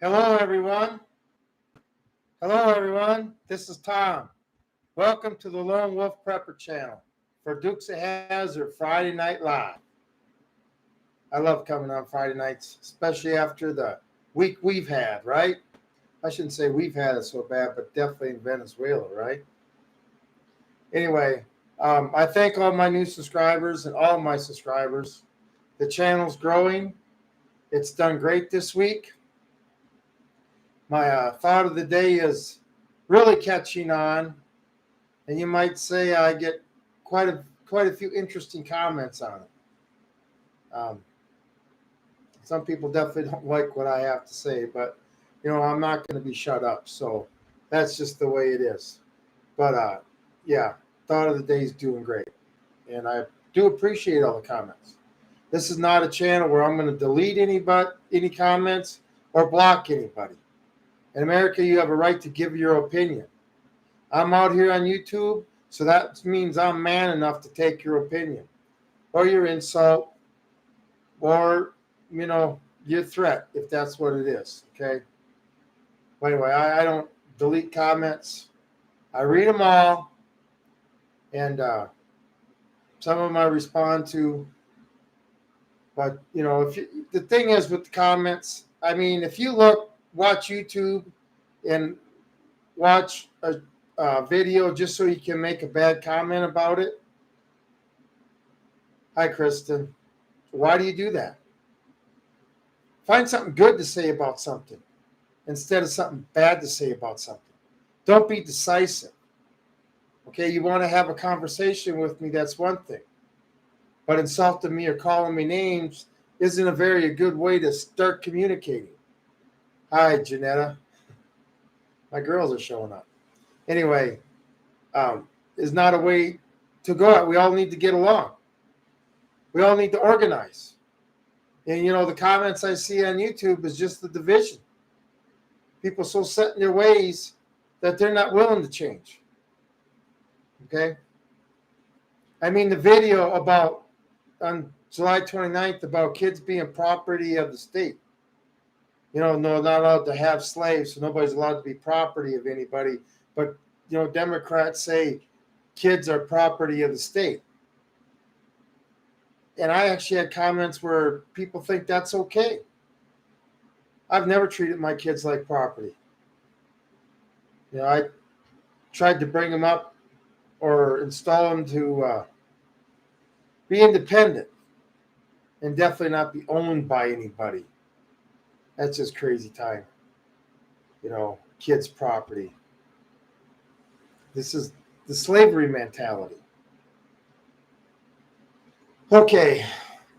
Hello, everyone. Hello, everyone. This is Tom. Welcome to the Lone Wolf Prepper channel for Dukes of Hazzard Friday Night Live. I love coming on Friday nights, especially after the week we've had, right? I shouldn't say we've had it so bad, but definitely in Venezuela, right? Anyway, I thank all my new subscribers and all my subscribers. The channel's growing. It's done great this week. My thought of the day is really catching on, and you might say I get quite a few interesting comments on it. Some people definitely don't like what I have to say, but I'm not going to be shut up. So that's just the way it is. But yeah, thought of the day is doing great, and I do appreciate all the comments. This is not a channel where I'm going to delete any comments or block anybody. In America, you have a right to give your opinion. I'm out here on YouTube, so that means I'm man enough to take your opinion or your insult or, your threat, if that's what it is, okay? But anyway, I don't delete comments. I read them all, and some of them I respond to. But, the thing is with the comments, I mean, if you watch YouTube and watch a video just so you can make a bad comment about it. Hi, Kristen. Why do you do that? Find something good to say about something instead of something bad to say about something. Don't be decisive. Okay, you want to have a conversation with me, that's one thing. But insulting me or calling me names isn't a very good way to start communicating. Hi, Janetta. My girls are showing up. Anyway, is not a way to go out. We all need to get along. We all need to organize. And, the comments I see on YouTube is just the division. People so set in their ways that they're not willing to change. Okay? I mean, the video on July 29th about kids being property of the state. No, not allowed to have slaves, so nobody's allowed to be property of anybody. But, Democrats say kids are property of the state. And I actually had comments where people think that's okay. I've never treated my kids like property. I tried to bring them up or install them to be independent and definitely not be owned by anybody. That's just crazy time. Kids' property. This is the slavery mentality. Okay,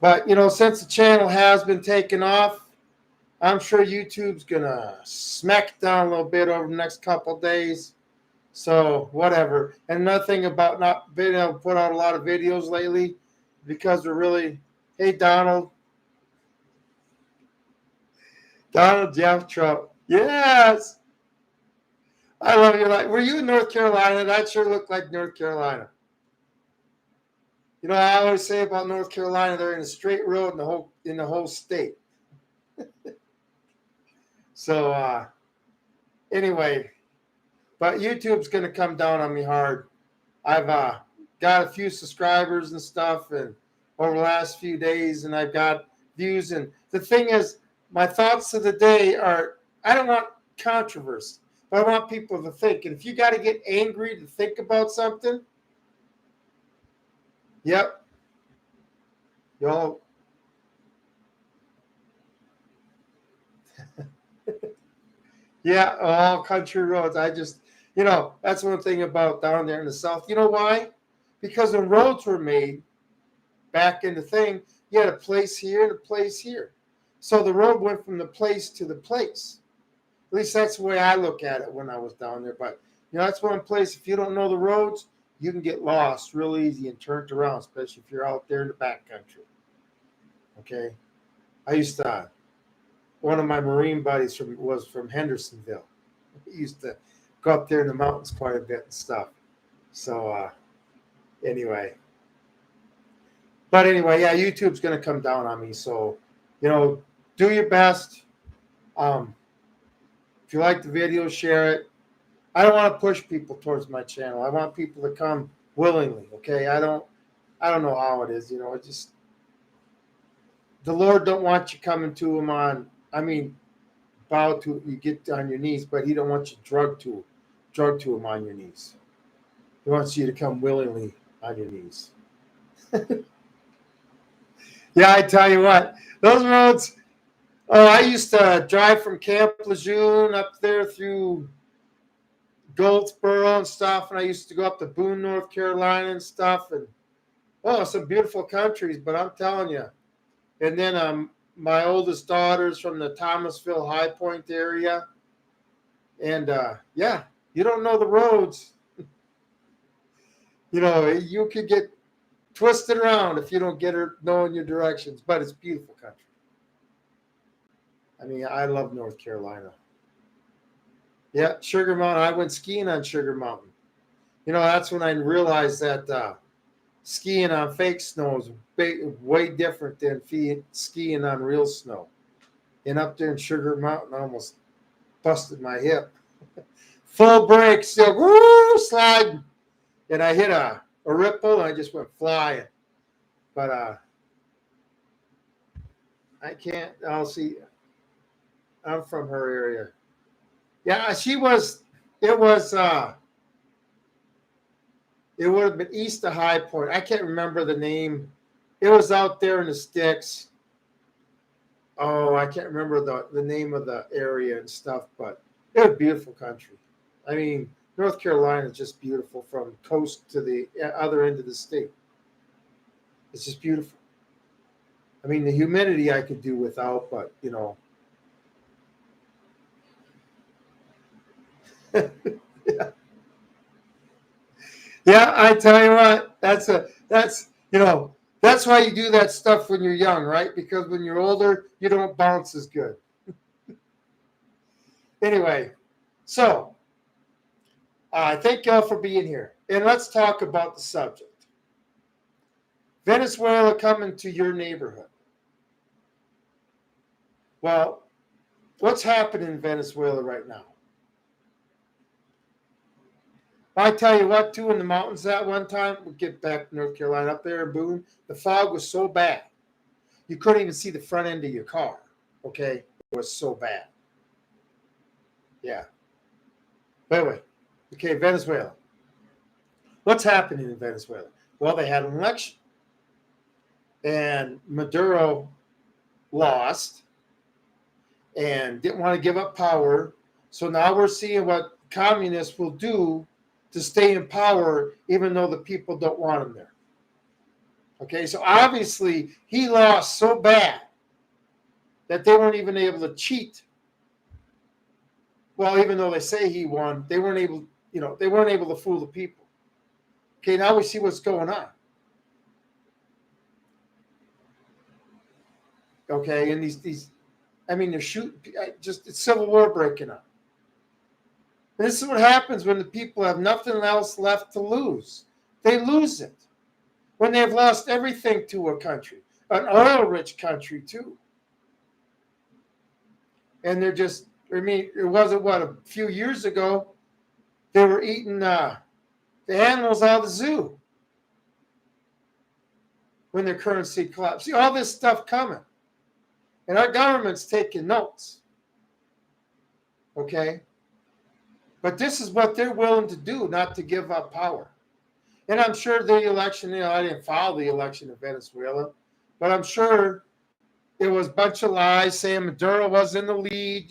but since the channel has been taken off, I'm sure YouTube's gonna smack it down a little bit over the next couple of days. So whatever. And another thing about not being able to put out a lot of videos lately, because we're really, hey Donald Jeff Trump, yes, I love you. Like, were you in North Carolina? That sure looked like North Carolina. I always say about North Carolina, they're in a straight road in the whole state. So anyway, but YouTube's going to come down on me hard. I've got a few subscribers and stuff, and over the last few days, and I've got views. And the thing is, my thoughts of the day are, I don't want controversy, but I want people to think. And if you got to get angry to think about something, yep, y'all. Yeah, all country roads. I just, that's one thing about down there in the South. You know why? Because when roads were made back in the thing, you had a place here and a place here. So the road went from the place to the place. At least that's the way I look at it when I was down there. But, that's one place, if you don't know the roads, you can get lost real easy and turned around, especially if you're out there in the backcountry. Okay? I used to, one of my Marine buddies was from Hendersonville. He used to go up there in the mountains quite a bit and stuff. So, anyway. But anyway, yeah, YouTube's going to come down on me. So, do your best. If you like the video, share it. I don't want to push people towards my channel. I want people to come willingly. Okay, I don't know how it is. It just the Lord don't want you coming to him on. I mean, bow to you get on your knees, but he don't want you drug to him on your knees. He wants you to come willingly on your knees. Yeah, I tell you what, those roads. Oh, I used to drive from Camp Lejeune up there through Goldsboro and stuff, and I used to go up to Boone, North Carolina and stuff, and some beautiful countries. But I'm telling you, and then my oldest daughter's from the Thomasville High Point area, and yeah, you don't know the roads. You could get twisted around if you don't get her knowing your directions. But it's beautiful country. I mean, I love North Carolina. Yeah, Sugar Mountain. I went skiing on Sugar Mountain. That's when I realized that skiing on fake snow is way different than skiing on real snow. And up there in Sugar Mountain, I almost busted my hip. Full brake, still sliding. And I hit a ripple, and I just went flying. But I can't. I'll see. I'm from her area. Yeah, she was. It was. It would have been east of High Point. I can't remember the name. It was out there in the sticks. Oh, I can't remember the name of the area and stuff, but it was beautiful country. I mean, North Carolina is just beautiful from coast to the other end of the state. It's just beautiful. I mean, the humidity I could do without, but yeah. Yeah, I tell you what, that's why you do that stuff when you're young, right? Because when you're older, you don't bounce as good. Anyway, so thank y'all for being here. And let's talk about the subject. Venezuela coming to your neighborhood. Well, what's happening in Venezuela right now? I tell you what, too, in the mountains that one time, we'll get back to North Carolina, up there in Boone, the fog was so bad. You couldn't even see the front end of your car, okay? It was so bad. Yeah. But anyway, okay, Venezuela. What's happening in Venezuela? Well, they had an election, and Maduro lost and didn't want to give up power. So now we're seeing what communists will do to stay in power, even though the people don't want him there. Okay, so obviously he lost so bad that they weren't even able to cheat. Well, even though they say he won, they weren't able to fool the people. Okay, now we see what's going on. Okay, and they're shooting, it's civil war breaking up. And this is what happens when the people have nothing else left to lose. They lose it. When they've lost everything to a country, an oil-rich country too. And they're just, it wasn't a few years ago, they were eating the animals out of the zoo when their currency collapsed. See, all this stuff coming. And our government's taking notes. Okay? But this is what they're willing to do, not to give up power. And I'm sure the election, I didn't follow the election in Venezuela, but I'm sure it was a bunch of lies saying Maduro was in the lead,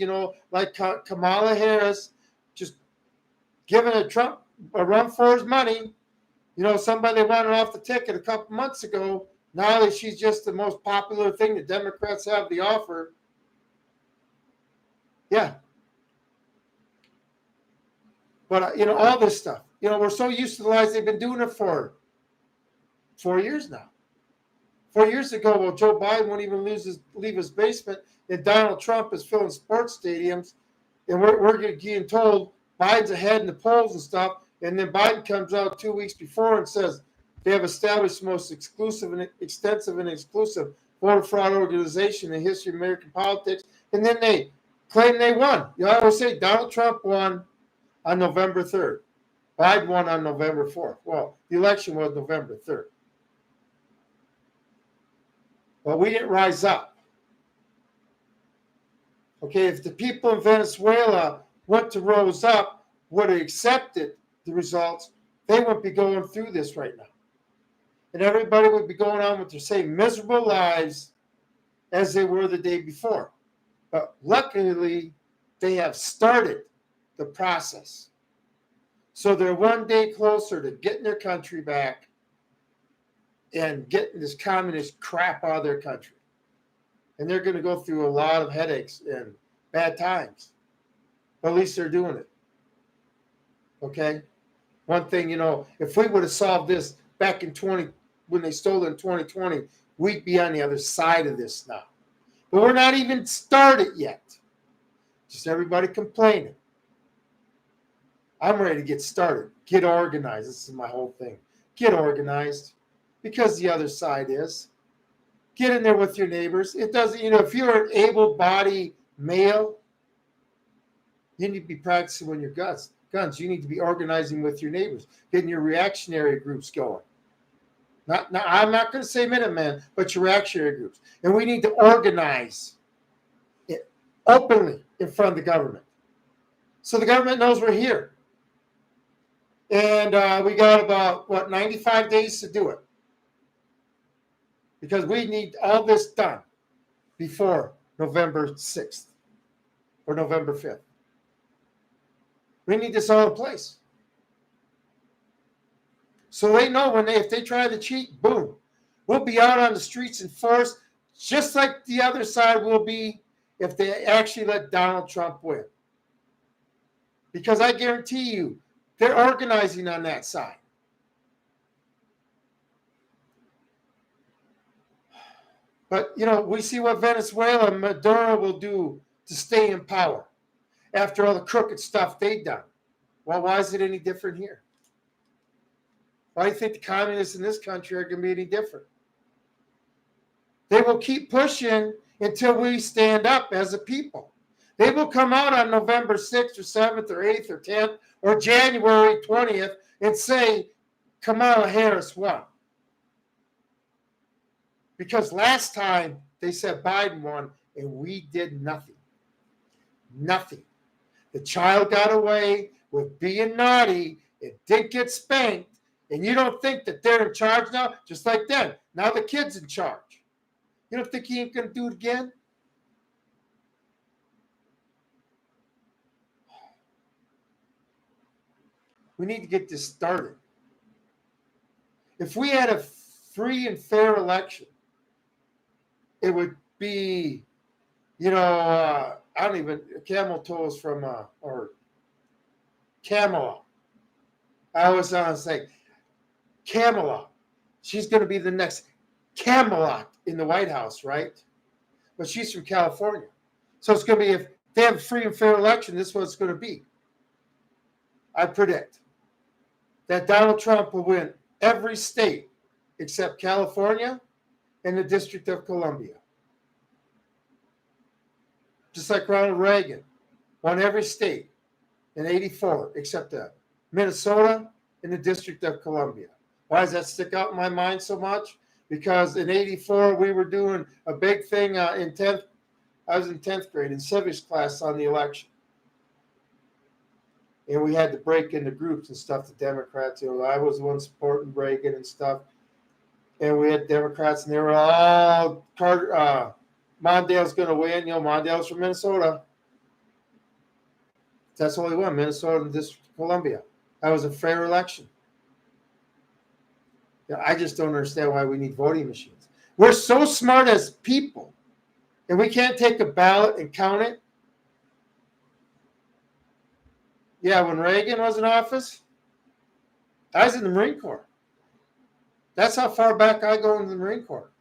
like Kamala Harris, just giving Trump a run for his money. Somebody wanted off the ticket a couple months ago. Now that she's just the most popular thing the Democrats have to offer. Yeah. But, all this stuff, we're so used to the lies. They've been doing it for 4 years now. 4 years ago, well, Joe Biden won't even leave his basement, and Donald Trump is filling sports stadiums, and we're getting told Biden's ahead in the polls and stuff, and then Biden comes out 2 weeks before and says they have established the most exclusive and extensive and exclusive voter fraud organization in the history of American politics, and then they claim they won. You always say Donald Trump won on November 3rd. Biden won on November 4th. Well, the election was November 3rd. But we didn't rise up. Okay, if the people in Venezuela went to rose up, would have accepted the results, they wouldn't be going through this right now. And everybody would be going on with their same miserable lives as they were the day before. But luckily, they have started the process. So they're one day closer to getting their country back and getting this communist crap out of their country. And they're going to go through a lot of headaches and bad times. But at least they're doing it. Okay? One thing, if we would have solved this back in when they stole it in 2020, we'd be on the other side of this now. But we're not even started yet. Just everybody complaining. I'm ready to get started. Get organized. This is my whole thing. Get organized. Because the other side is. Get in there with your neighbors. It doesn't, if you're an able-bodied male, you need to be practicing with your guns. You need to be organizing with your neighbors, getting your reactionary groups going. I'm not going to say Minutemen, but your reactionary groups. And we need to organize it openly in front of the government. So the government knows we're here. And we got about, 95 days to do it. Because we need all this done before November 6th or November 5th. We need this all in place. So they know if they try to cheat, boom, we'll be out on the streets in force, just like the other side will be if they actually let Donald Trump win. Because I guarantee you, they're organizing on that side. But, we see what Venezuela and Maduro will do to stay in power after all the crooked stuff they've done. Well, why is it any different here? Why do you think the communists in this country are going to be any different? They will keep pushing until we stand up as a people. They will come out on November 6th or 7th or 8th or 10th or January 20th and say, Kamala Harris won. Because last time they said Biden won and we did nothing. Nothing. The child got away with being naughty. It did get spanked. And you don't think that they're in charge now? Just like then. Now the kid's in charge. You don't think he ain't going to do it again? We need to get this started. If we had a free and fair election, it would be, camel toes from, or Kamala. I always want to say, Kamala. She's going to be the next Camelot in the White House, right? But she's from California. So it's going to be, if they have a free and fair election, this is what it's going to be. I predict that Donald Trump will win every state except California and the District of Columbia. Just like Ronald Reagan won every state in 84 except Minnesota and the District of Columbia. Why does that stick out in my mind so much? Because in 84, we were doing a big thing in 10th. I was in 10th grade in civics class on the election. And we had to break into groups and stuff, the Democrats. I was the one supporting Reagan and stuff. And we had Democrats, and they were all, Mondale's going to win. Mondale's from Minnesota. That's all he won, Minnesota and the District of Columbia. That was a fair election. I just don't understand why we need voting machines. We're so smart as people, and we can't take a ballot and count it. Yeah, when Reagan was in office, I was in the Marine Corps. That's how far back I go into the Marine Corps.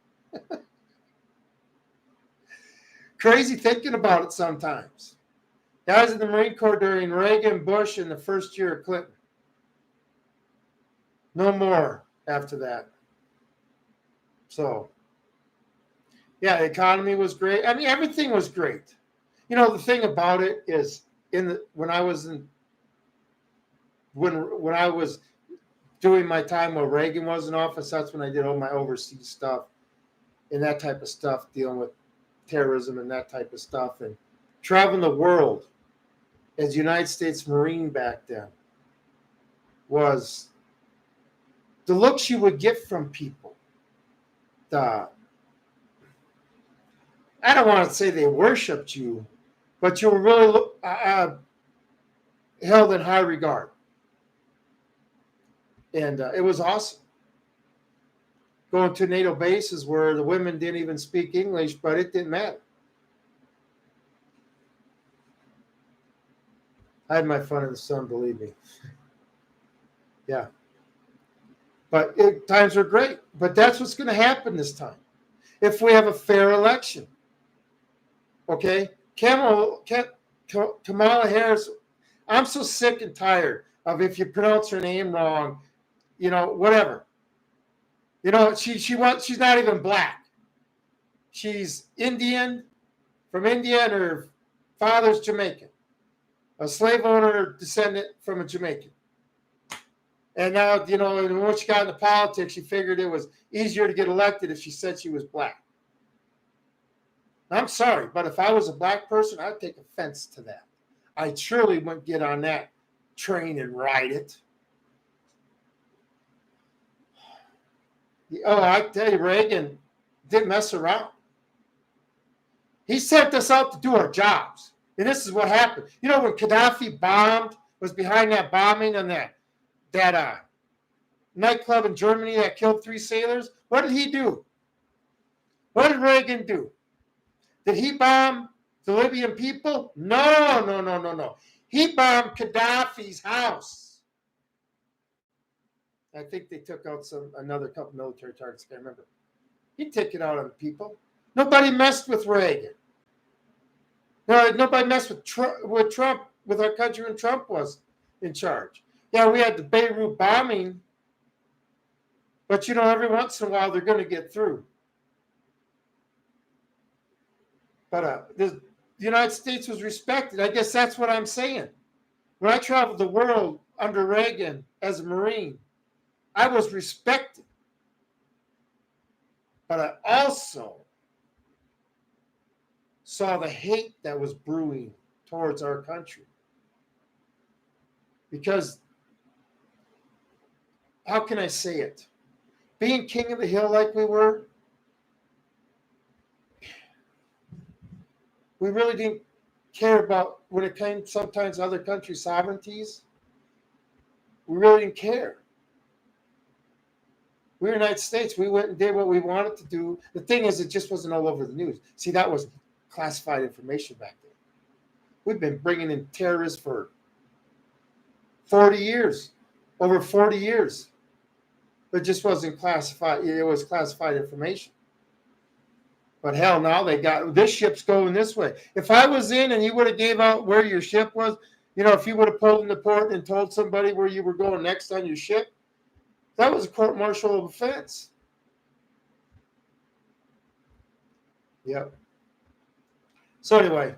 Crazy thinking about it sometimes. I was in the Marine Corps during Reagan, Bush, and the first year of Clinton. No more after that. So, yeah, the economy was great. I mean, everything was great. You know, the thing about it is, when I was doing my time where Reagan was in office, that's when I did all my overseas stuff and that type of stuff, dealing with terrorism and that type of stuff, and traveling the world as United States Marine back then was the looks you would get from people. I don't want to say they worshipped you, but you were really held in high regard. And it was awesome. Going to NATO bases where the women didn't even speak English, but it didn't matter. I had my fun in the sun, believe me. Yeah. But times were great. But that's what's going to happen this time. If we have a fair election. Okay? Kamala Harris, I'm so sick and tired of if you pronounce her name wrong, whatever. She's not even black. She's Indian, from India, and her father's Jamaican. A slave owner descendant from a Jamaican. And now, when she got into politics, she figured it was easier to get elected if she said she was black. I'm sorry, but if I was a black person, I'd take offense to that. I surely wouldn't get on that train and ride it. Oh, I tell you, Reagan didn't mess around. He sent us out to do our jobs. And this is what happened. When Gaddafi was behind that bombing on that nightclub in Germany that killed 3 sailors, what did he do? What did Reagan do? Did he bomb the Libyan people? No. He bombed Gaddafi's house. I think they took out another couple military targets. I can't remember. He'd take it out on people. Nobody messed with Reagan. No, nobody messed with Trump, with our country when Trump was in charge. Yeah, we had the Beirut bombing, but every once in a while they're going to get through. But the United States was respected. I guess that's what I'm saying. When I traveled the world under Reagan as a Marine, I was respected. But I also saw the hate that was brewing towards our country. Because, how can I say it? Being king of the hill like we were, we really didn't care about, when it came sometimes to other countries' sovereignties, we really didn't care. We were in the United States. We went and did what we wanted to do. The thing is, it just wasn't all over the news. See, that was classified information back then. We've been bringing in terrorists for 40 years, over 40 years. But it just wasn't classified. It was classified information. But hell, now they got, this ship's going this way. If I was in and you would have gave out where your ship was, if you would have pulled in the port and told somebody where you were going next on your ship, that was a court-martial offense. Yep. So anyway,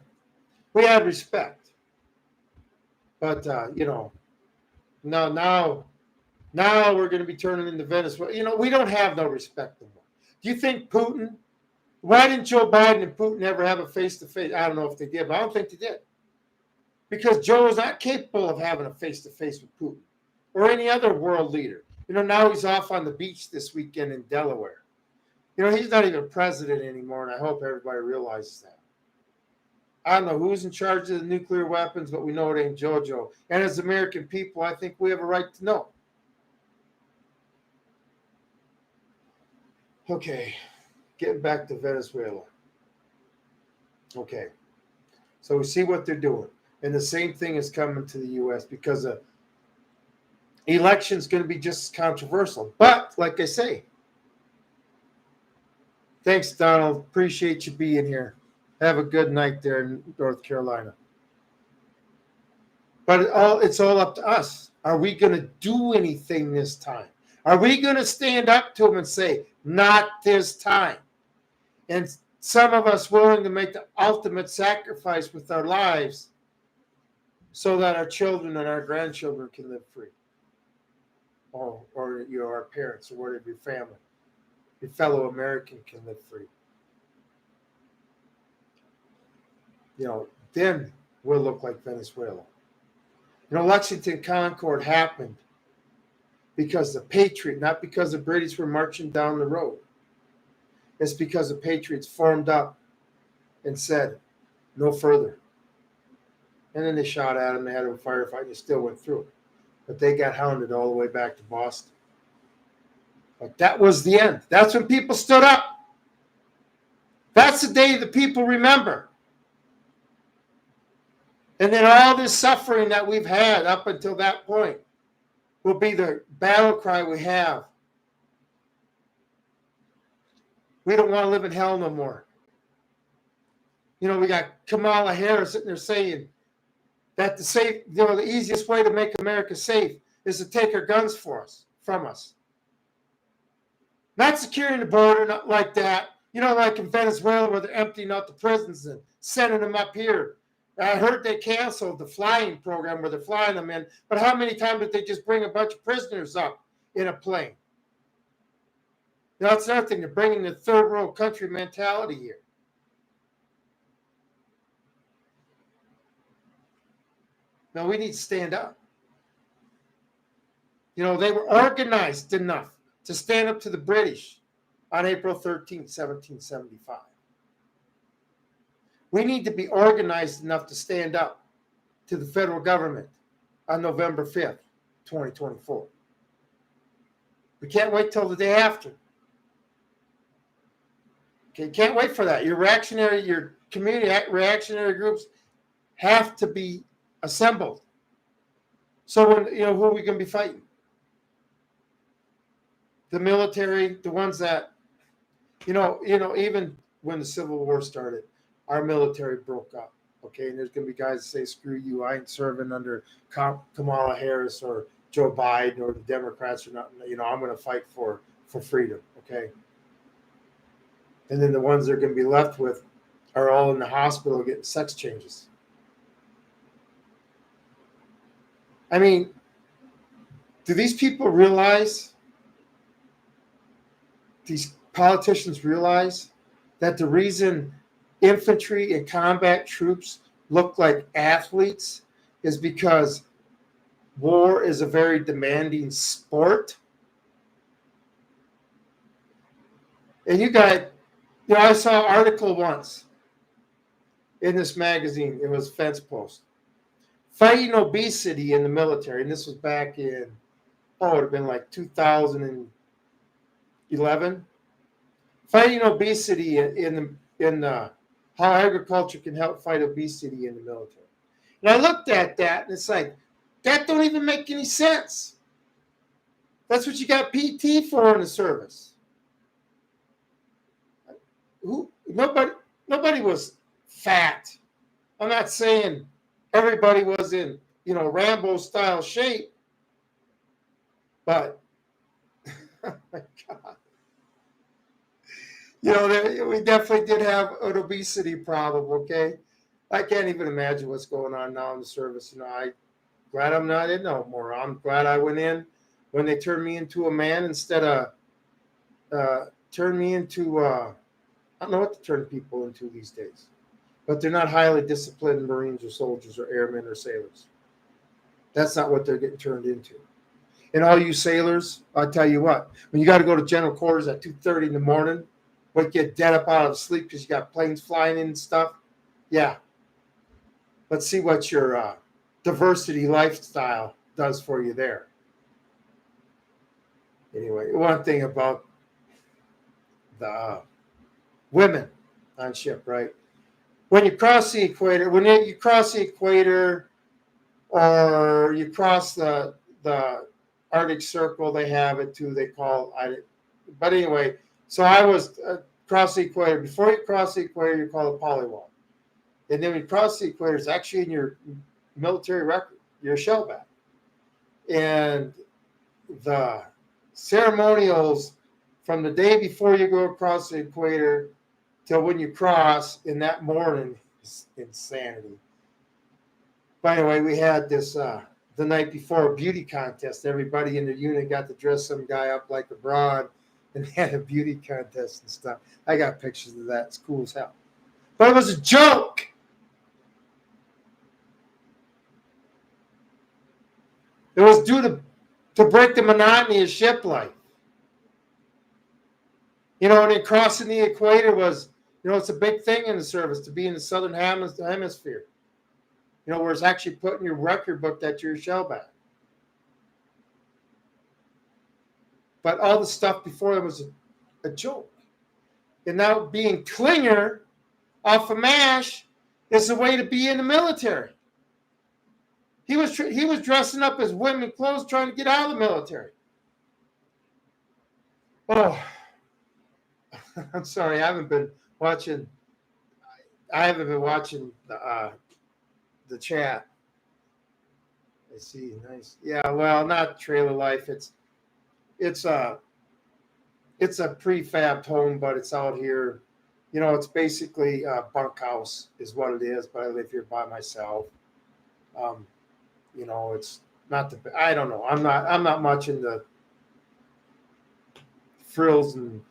we had respect. But, now we're going to be turning into Venezuela. We don't have no respect anymore. Do you think Putin, why didn't Joe Biden and Putin ever have a face-to-face? I don't know if they did, but I don't think they did. Because Joe is not capable of having a face-to-face with Putin or any other world leader. Now he's off on the beach this weekend in Delaware. He's not even president anymore, and I hope everybody realizes that. I don't know who's in charge of the nuclear weapons, but we know it ain't JoJo. And as American people, I think we have a right to know. Okay, getting back to Venezuela. Okay, so we see what they're doing. And the same thing is coming to the U.S. because the election's going to be just as controversial. But, like I say, thanks, Donald. Appreciate you being here. Have a good night there in North Carolina. But it's all up to us. Are we going to do anything this time? Are we going to stand up to them and say, not this time? And some of us willing to make the ultimate sacrifice with our lives so that our children and our grandchildren can live free, or our parents or whatever, your family, your fellow American can live free. Then we'll look like Venezuela. Lexington Concord happened because the Patriot, not because the British were marching down the road. It's because the Patriots formed up and said, no further. And then they shot at them. They had a firefight. And they still went through. But they got hounded all the way back to Boston. But that was the end. That's when people stood up. That's the day the people remember. And then all this suffering that we've had up until that point will be the battle cry we have. We don't want to live in hell no more. We got Kamala Harris sitting there saying that the easiest way to make America safe is to take our guns from us. Not securing the border, not like that. Like in Venezuela where they're emptying out the prisons and sending them up here. I heard they canceled the flying program where they're flying them in, but how many times did they just bring a bunch of prisoners up in a plane? That's another thing. They're bringing the third world country mentality here. Now we need to stand up. They were organized enough to stand up to the British on April 13th, 1775. We need to be organized enough to stand up to the federal government on November 5th, 2024. We can't wait till the day after. Okay, can't wait for that. Your community reactionary groups have to be assembled. So when who are we going to be fighting? The military, the ones that, even when the Civil War started, our military broke up. Okay, and there's going to be guys that say, "Screw you! I ain't serving under Kamala Harris or Joe Biden or the Democrats or nothing. I'm going to fight for freedom." Okay. And then the ones they're going to be left with are all in the hospital getting sex changes. I mean, do these people realize, these politicians realize that the reason infantry and combat troops look like athletes is because war is a very demanding sport? And I saw an article once in this magazine. It was Fence Post. Fighting obesity in the military. And this was back in, it would have been like 2011. Fighting obesity in how agriculture can help fight obesity in the military. And I looked at that and it's like, that don't even make any sense. That's what you got PT for in the service. Nobody was fat. I'm not saying everybody was in, Rambo style shape, but oh my God. We definitely did have an obesity problem, okay? I can't even imagine what's going on now in the service. I'm glad I'm not in no more. I'm glad I went in when they turned me into a man instead of turn me into, I don't know what to turn people into these days. But they're not highly disciplined Marines or soldiers or airmen or sailors. That's not what they're getting turned into. And all you sailors, I'll tell you what, when you got to go to general quarters at 2:30 in the morning, but get dead up out of sleep because you got planes flying in and stuff, yeah. Let's see what your diversity lifestyle does for you there. Anyway, one thing about the women on ship, right? When you cross the equator, or you cross the Arctic Circle, they have it too. They call it. But anyway, so I was cross the equator. Before you cross the equator, you call it polywall. And then when you cross the equator, it's actually in your military record, your shell back. And the ceremonials from the day before you go across the equator till when you cross in that morning. It's insanity. But anyway, we had this the night before a beauty contest. Everybody in the unit got to dress some guy up like a broad and had a beauty contest and stuff. I got pictures of that. It's cool as hell. But it was a joke. It was due to break the monotony of ship life. And then crossing the equator was, it's a big thing in the service to be in the southern hemisphere. Where it's actually put in your record book that you're a shellback. But all the stuff before it was a joke. And now being Klinger off of MASH is a way to be in the military. He was dressing up as women clothes trying to get out of the military. Oh, I'm sorry. I haven't been watching the chat. I see. Nice. Yeah. Well, not trailer life. It's a prefabbed home, but it's out here. It's basically a bunkhouse is what it is. But I live here by myself. It's not I don't know. I'm not much into frills and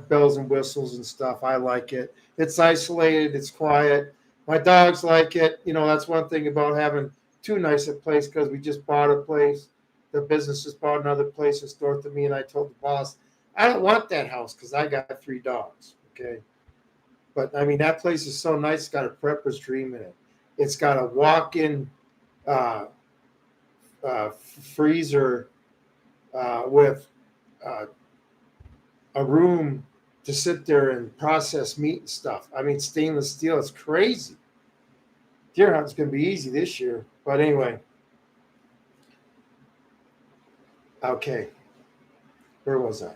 bells and whistles and stuff. I like it. It's isolated. It's quiet. My dogs like it. That's one thing about having too nice a place, because we just bought a place. The business just bought another place that's north of me, and I told the boss, I don't want that house because I got 3 dogs. Okay. But I mean, that place is so nice. It's got a prepper's dream in it. It's got a walk-in freezer with a room to sit there and process meat and stuff. I mean, stainless steel. It's crazy. Deer hunting's going to be easy this year. But anyway. Okay. Where was I?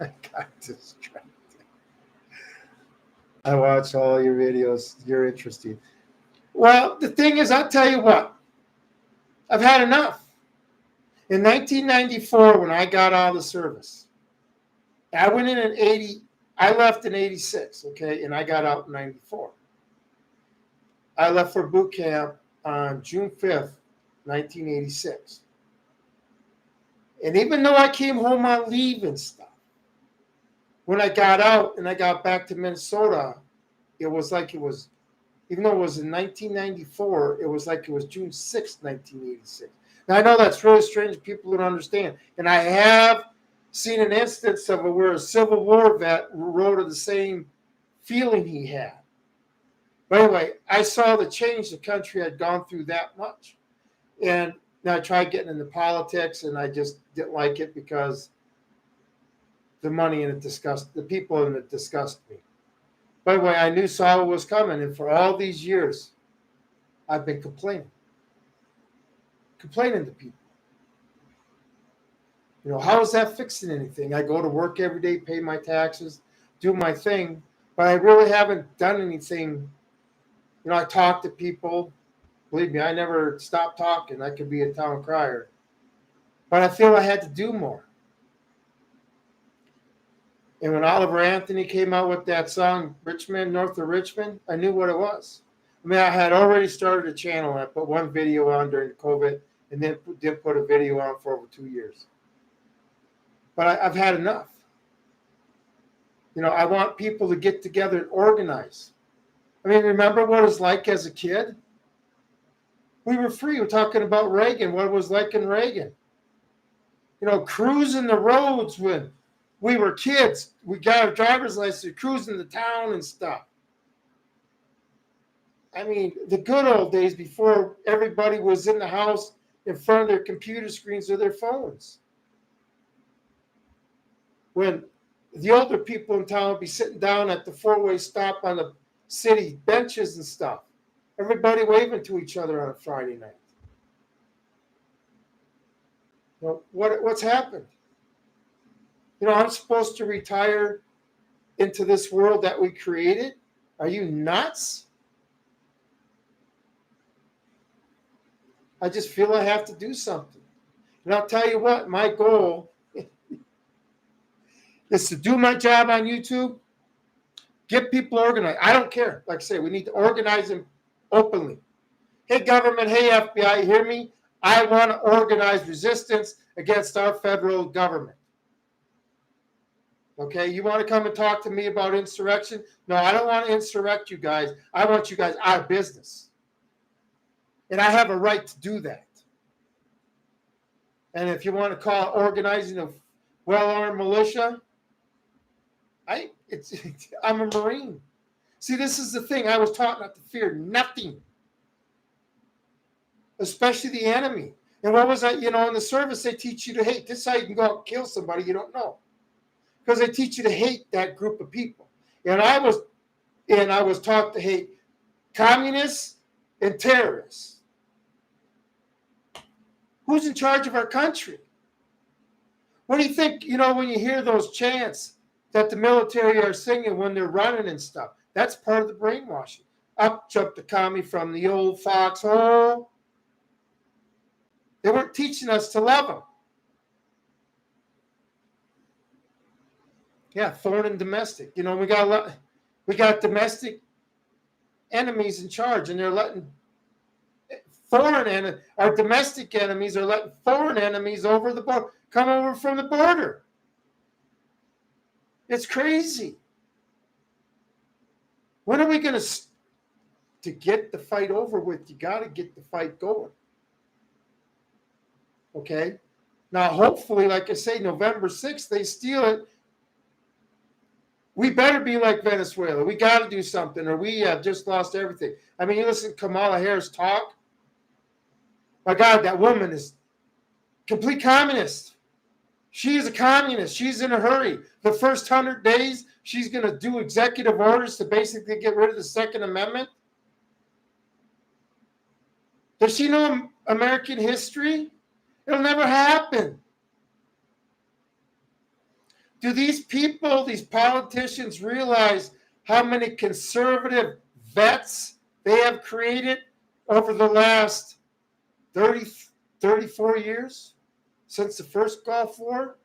I got distracted. I watch all your videos. You're interesting. Well, the thing is, I'll tell you what. I've had enough. In 1994, when I got out of the service, I went in 80. I left in 86, okay, and I got out in 94. I left for boot camp on June 5th, 1986. And even though I came home on leave and stuff, when I got out and I got back to Minnesota, it was like it was, even though it was in 1994, it was like it was June 6th, 1986. Now, I know that's really strange. People don't understand. And I have seen an instance of it where a Civil War vet wrote of the same feeling he had. But anyway, I saw the change the country had gone through that much. And now I tried getting into politics, and I just didn't like it because the money in it disgusted, the people in it disgusted me. By the way, I knew Saul was coming, and for all these years, I've been complaining to people. How is that fixing anything? I go to work every day, pay my taxes, do my thing, but I really haven't done anything. I talk to people. Believe me, I never stop talking. I could be a town crier. But I feel I had to do more. And when Oliver Anthony came out with that song, Richmond, North of Richmond, I knew what it was. I mean, I had already started a channel. I put one video on during COVID and then didn't put a video on for over 2 years. But I've had enough. I want people to get together and organize. I mean, remember what it was like as a kid? We were free. We're talking about Reagan, what it was like in Reagan. Cruising the roads when we were kids. We got our driver's license, cruising the town and stuff. I mean, the good old days before everybody was in the house in front of their computer screens or their phones. When the older people in town would be sitting down at the four-way stop on the city benches and stuff. Everybody waving to each other on a Friday night. What's happened? I'm supposed to retire into this world that we created. Are you nuts? I just feel I have to do something. And I'll tell you what, my goal is to do my job on YouTube, get people organized. I don't care. Like I say, we need to organize them openly. Hey, government, hey, FBI, hear me? I want to organize resistance against our federal government. Okay, you want to come and talk to me about insurrection? No, I don't want to insurrect you guys. I want you guys out of business. And I have a right to do that. And if you want to call it organizing a well-armed militia, I'm a Marine. See, this is the thing. I was taught not to fear nothing, especially the enemy. And what was that? In the service, they teach you to hate. This is how you can go out and kill somebody you don't know, because they teach you to hate that group of people. And I was taught to hate communists and terrorists. Who's in charge of our country? What do you think, when you hear those chants that the military are singing when they're running and stuff? That's part of the brainwashing. Up jumped the commie from the old foxhole. They weren't teaching us to love them. Yeah, foreign and domestic. We got domestic enemies in charge, and they're letting our domestic enemies are letting foreign enemies over the border, come over from the border. It's crazy. When are we going to get the fight over with? You got to get the fight going. Okay? Now, hopefully, like I say, November 6th, they steal it. We better be like Venezuela. We got to do something, or we have just lost everything. I mean, you listen to Kamala Harris talk. My God, that woman is complete communist. She is a communist. She's in a hurry. The first 100 days, she's going to do executive orders to basically get rid of the Second Amendment. Does she know American history? It'll never happen. Do these people, these politicians, realize how many conservative vets they have created over the last 34 years since the first Gulf War?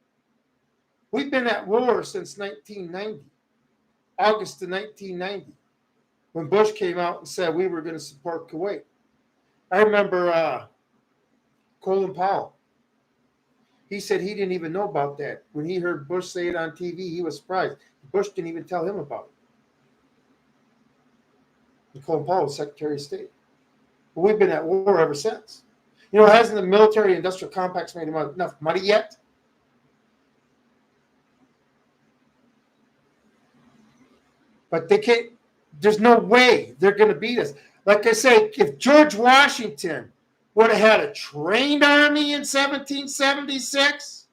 We've been at war since 1990, August of 1990, when Bush came out and said we were going to support Kuwait. I remember Colin Powell. He said he didn't even know about that. When he heard Bush say it on TV, he was surprised. Bush didn't even tell him about it. And Colin Powell was Secretary of State. But we've been at war ever since. Hasn't the military-industrial complex made enough money yet? But they can't. There's no way they're going to beat us. Like I say, if George Washington would have had a trained army in 1776,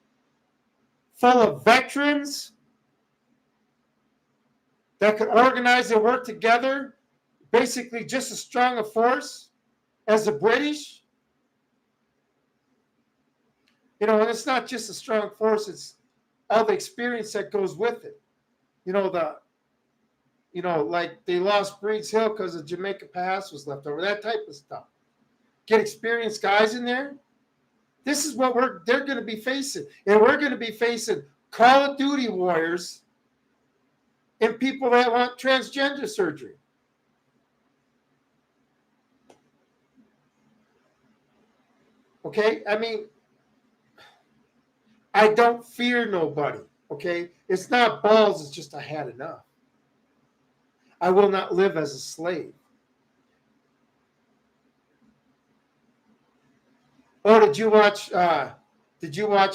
full of veterans that could organize and work together, basically just as strong a force as the British. And it's not just a strong force, it's all the experience that goes with it. Like they lost Breeds Hill because the Jamaica Pass was left over, that type of stuff. Get experienced guys in there. This is what they're going to be facing. And we're going to be facing Call of Duty warriors and people that want transgender surgery. Okay? I mean, I don't fear nobody. Okay? It's not balls, it's just I had enough. I will not live as a slave. Oh, did you watch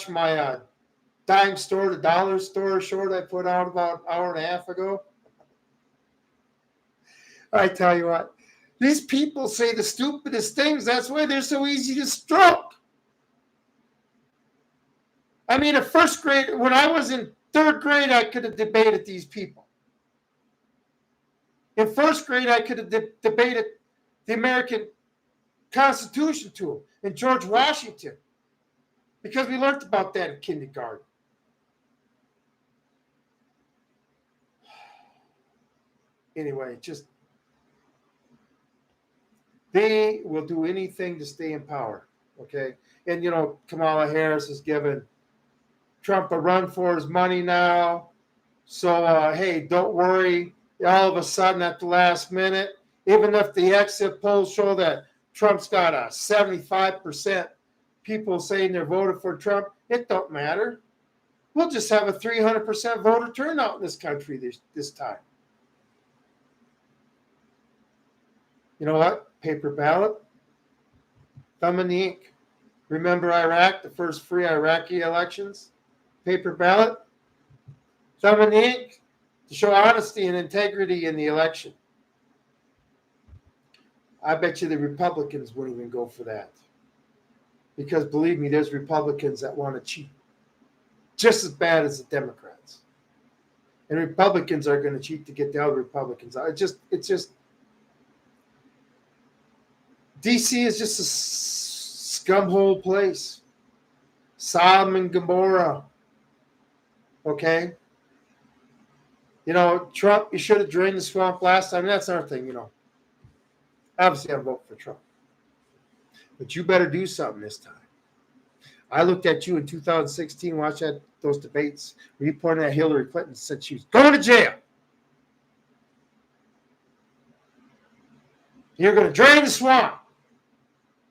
my dime store, the dollar store short I put out about an hour and a half ago? I tell you what, these people say the stupidest things. That's why they're so easy to stroke. I mean, in first grade, when I was in third grade, I could have debated these people. In first grade, I could have debated the American Constitution to them and George Washington, because we learned about that in kindergarten. Anyway, they will do anything to stay in power, okay? And, Kamala Harris is giving Trump a run for his money now. So, hey, don't worry. All of a sudden, at the last minute, even if the exit polls show that Trump's got a 75% people saying they're voted for Trump, it don't matter. We'll just have a 300% voter turnout in this country this time. You know what? Paper ballot, thumb in the ink. Remember Iraq, the first free Iraqi elections? Paper ballot, thumb in the ink to show honesty and integrity in the election. I bet you the Republicans wouldn't even go for that. Because believe me, there's Republicans that want to cheat just as bad as the Democrats. And Republicans are going to cheat to get the other Republicans out. It's just DC is just a scumhole place. Sodom and Gomorrah. Okay? You know, Trump, you should have drained the swamp last time. That's another thing, you know. Obviously, I vote for Trump. But you better do something this time. I looked at you in 2016, watched those debates where you pointed at Hillary Clinton and said she was going to jail. You're going to drain the swamp.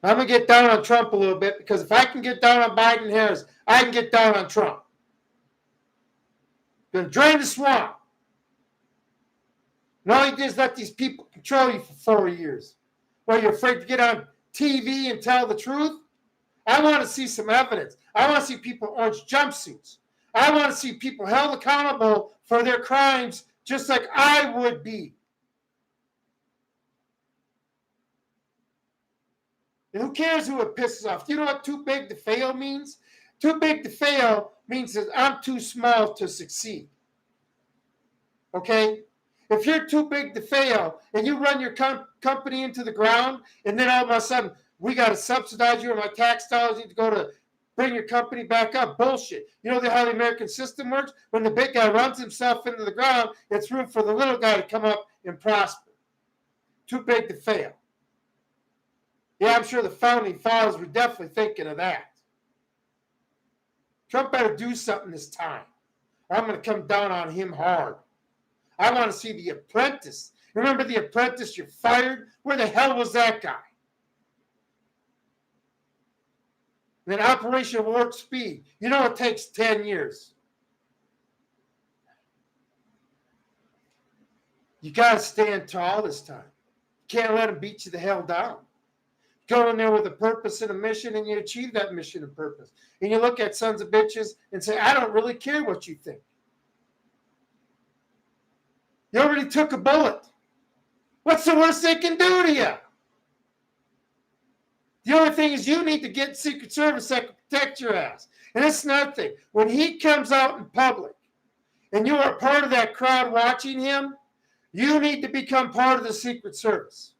I'm going to get down on Trump a little bit because if I can get down on Biden and Harris, I can get down on Trump. Going to drain the swamp. And all you do is let these people control you for 4 years. Well, you're afraid to get on TV and tell the truth? I want to see some evidence. I want to see people in orange jumpsuits. I want to see people held accountable for their crimes just like I would be. And who cares who it pisses off? Do you know what too big to fail means? Too big to fail means that I'm too small to succeed. Okay? If you're too big to fail and you run your company into the ground and then all of a sudden we got to subsidize you or my tax dollars need to go to bring your company back up. Bullshit. You know how the American system works? When the big guy runs himself into the ground, it's room for the little guy to come up and prosper. Too big to fail. Yeah, I'm sure the founding fathers were definitely thinking of that. Trump better do something this time. I'm going to come down on him hard. I want to see The Apprentice. Remember The Apprentice? You're fired? Where the hell was that guy? And then Operation Warp Speed. You know it takes 10 years. You got to stand tall this time. You can't let them beat you the hell down. Go in there with a purpose and a mission, and you achieve that mission and purpose. And you look at sons of bitches and say, I don't really care what you think. You already took a bullet. What's the worst they can do to you? The only thing is you need to get Secret Service that can protect your ass. And that's another thing. When he comes out in public and you are part of that crowd watching him, you need to become part of the Secret Service.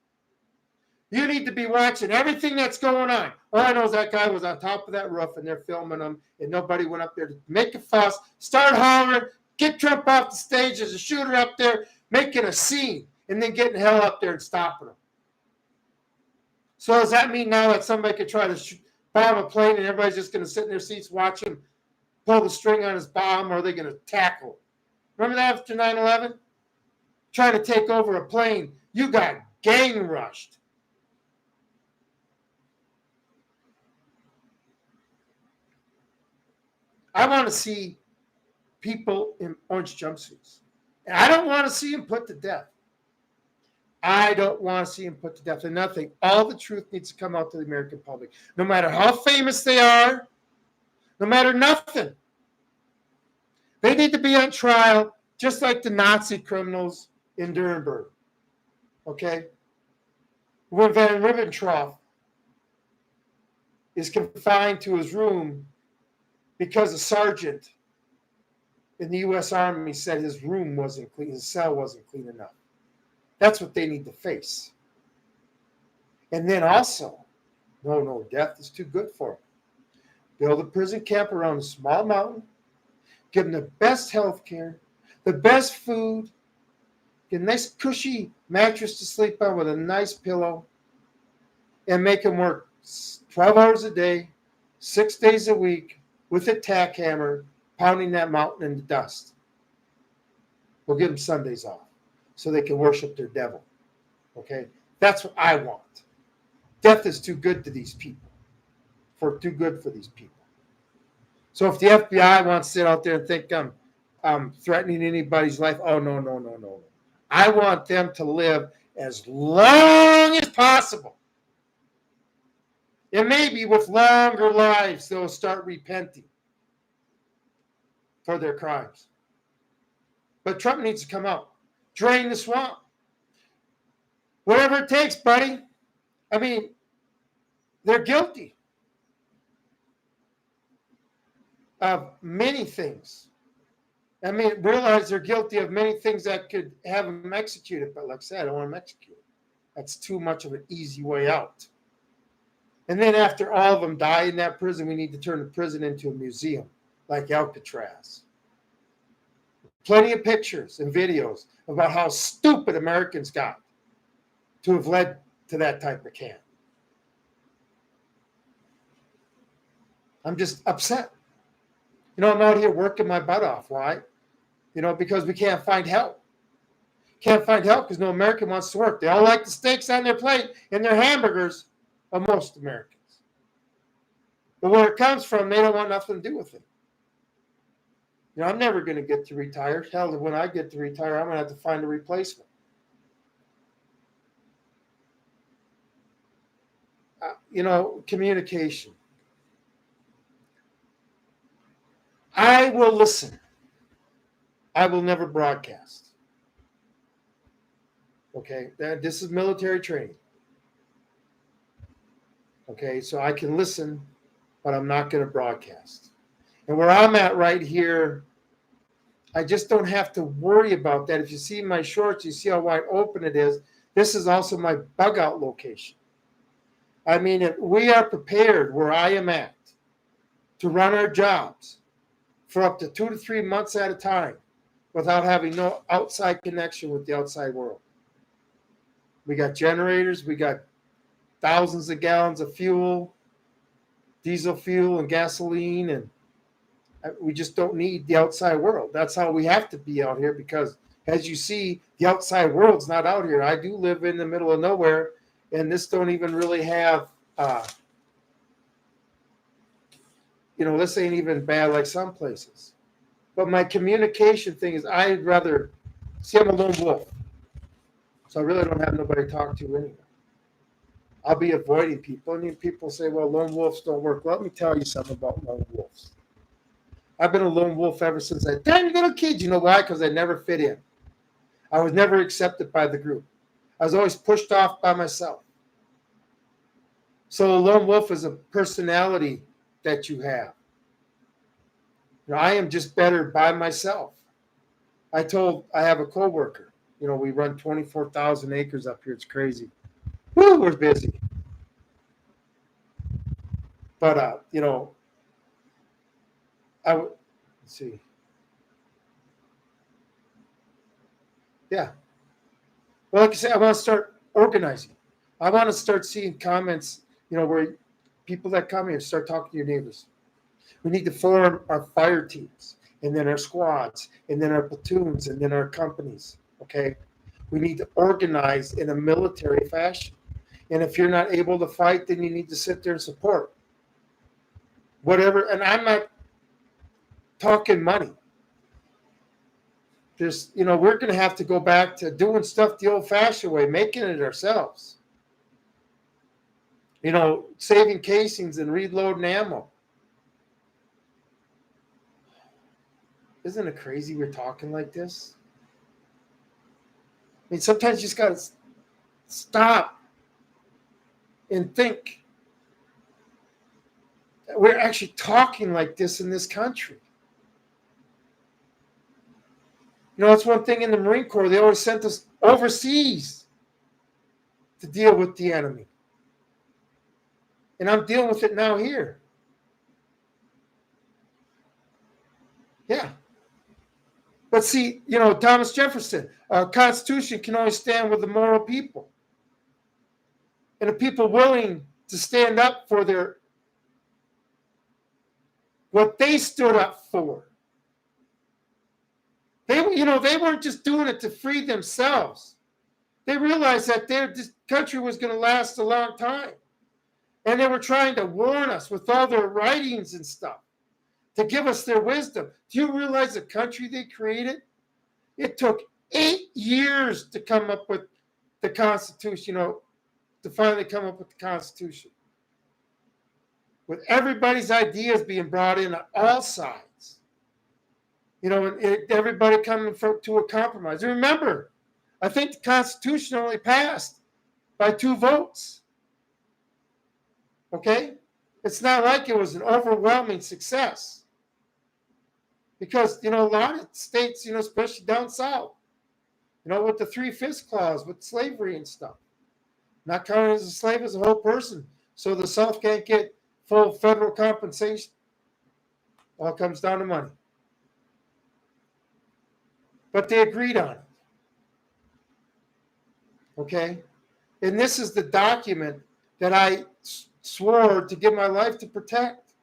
You need to be watching everything that's going on. All I know is that guy was on top of that roof and they're filming him and nobody went up there to make a fuss, start hollering, get Trump off the stage as a shooter up there, making a scene, and then getting hell up there and stopping him. So does that mean now that somebody could try to bomb a plane and everybody's just going to sit in their seats watch him pull the string on his bomb, or are they going to tackle him? Remember that after 9/11? Trying to take over a plane, you got gang rushed. I want to see people in orange jumpsuits. And I don't want to see them put to death. I don't want to see them put to death. And nothing. All the truth needs to come out to the American public. No matter how famous they are, no matter nothing. They need to be on trial just like the Nazi criminals in Nuremberg. Okay? When Van Ribbentrop is confined to his room because a sergeant in the U.S. Army said his room wasn't clean, his cell wasn't clean enough. That's what they need to face. And then also, no, death is too good for them. Build a prison camp around a small mountain, give them the best health care, the best food, get a nice cushy mattress to sleep on with a nice pillow, and make them work 12 hours a day, 6 days a week with a tack hammer, pounding that mountain into dust. We'll give them Sundays off so they can worship their devil. Okay? That's what I want. Death is too good to these people. Too good for these people. So if the FBI wants to sit out there and think I'm threatening anybody's life, oh, no. I want them to live as long as possible. And maybe with longer lives, they'll start repenting for their crimes. But Trump needs to come out, drain the swamp. Whatever it takes, buddy. I mean, they're guilty of many things. I mean, realize they're guilty of many things that could have them executed. But like I said, I don't want them executed. That's too much of an easy way out. And then after all of them die in that prison, we need to turn the prison into a museum like Alcatraz. Plenty of pictures and videos about how stupid Americans got to have led to that type of camp. I'm just upset. I'm out here working my butt off. Why? Because we can't find help. Can't find help because no American wants to work. They all like the steaks on their plate and their hamburgers of most Americans. But where it comes from, they don't want nothing to do with it. I'm never going to get to retire. Hell, when I get to retire, I'm going to have to find a replacement. Communication. I will listen. I will never broadcast. Okay, this is military training. Okay, so I can listen, but I'm not going to broadcast. And where I'm at right here, I just don't have to worry about that. If you see my shorts, you see how wide open it is. This is also my bug out location. I mean, if we are prepared where I am at to run our jobs for up to 2 to 3 months at a time without having no outside connection with the outside world. We got generators, we got thousands of gallons of fuel, diesel fuel and gasoline, and we just don't need the outside world. That's how we have to be out here because, as you see, the outside world's not out here. I do live in the middle of nowhere, and this don't even really have, this ain't even bad like some places. But my communication thing is I'd rather, I'm a lone wolf. So I really don't have nobody to talk to anyway. I'll be avoiding people. And then people say, well, lone wolves don't work. Well, let me tell you something about lone wolves. I've been a lone wolf ever since I was a tiny little kid. You know why? Because I never fit in. I was never accepted by the group. I was always pushed off by myself. So a lone wolf is a personality that you have. I am just better by myself. I have a coworker. We run 24,000 acres up here. It's crazy. Woo, we're busy. But, let's see. Yeah. Well, like I said, I want to start organizing. I want to start seeing comments, where people that come here start talking to your neighbors. We need to form our fire teams, and then our squads, and then our platoons, and then our companies, okay? We need to organize in a military fashion. And if you're not able to fight, then you need to sit there and support. Whatever, and I'm not talking money. There's, we're going to have to go back to doing stuff the old-fashioned way, making it ourselves. Saving casings and reloading ammo. Isn't it crazy we're talking like this? I mean, sometimes you just got to stop and think. We're actually talking like this in this country. That's one thing in the Marine Corps. They always sent us overseas to deal with the enemy. And I'm dealing with it now here. Yeah. But see, Thomas Jefferson, a constitution can only stand with the moral people. And the people willing to stand up for what they stood up for. They weren't just doing it to free themselves. They realized that this country was going to last a long time. And they were trying to warn us with all their writings and stuff to give us their wisdom. Do you realize the country they created? It took 8 years to come up with the Constitution, to finally come up with the Constitution. With everybody's ideas being brought in on all sides. And everybody coming to a compromise. And remember, I think the Constitution only passed by 2 votes. Okay? It's not like it was an overwhelming success. Because, a lot of states, especially down south, with the 3/5 clause, with slavery and stuff, not counted as a slave as a whole person. So the South can't get full federal compensation. All comes down to money. But they agreed on it. Okay? And this is the document that I swore to give my life to protect.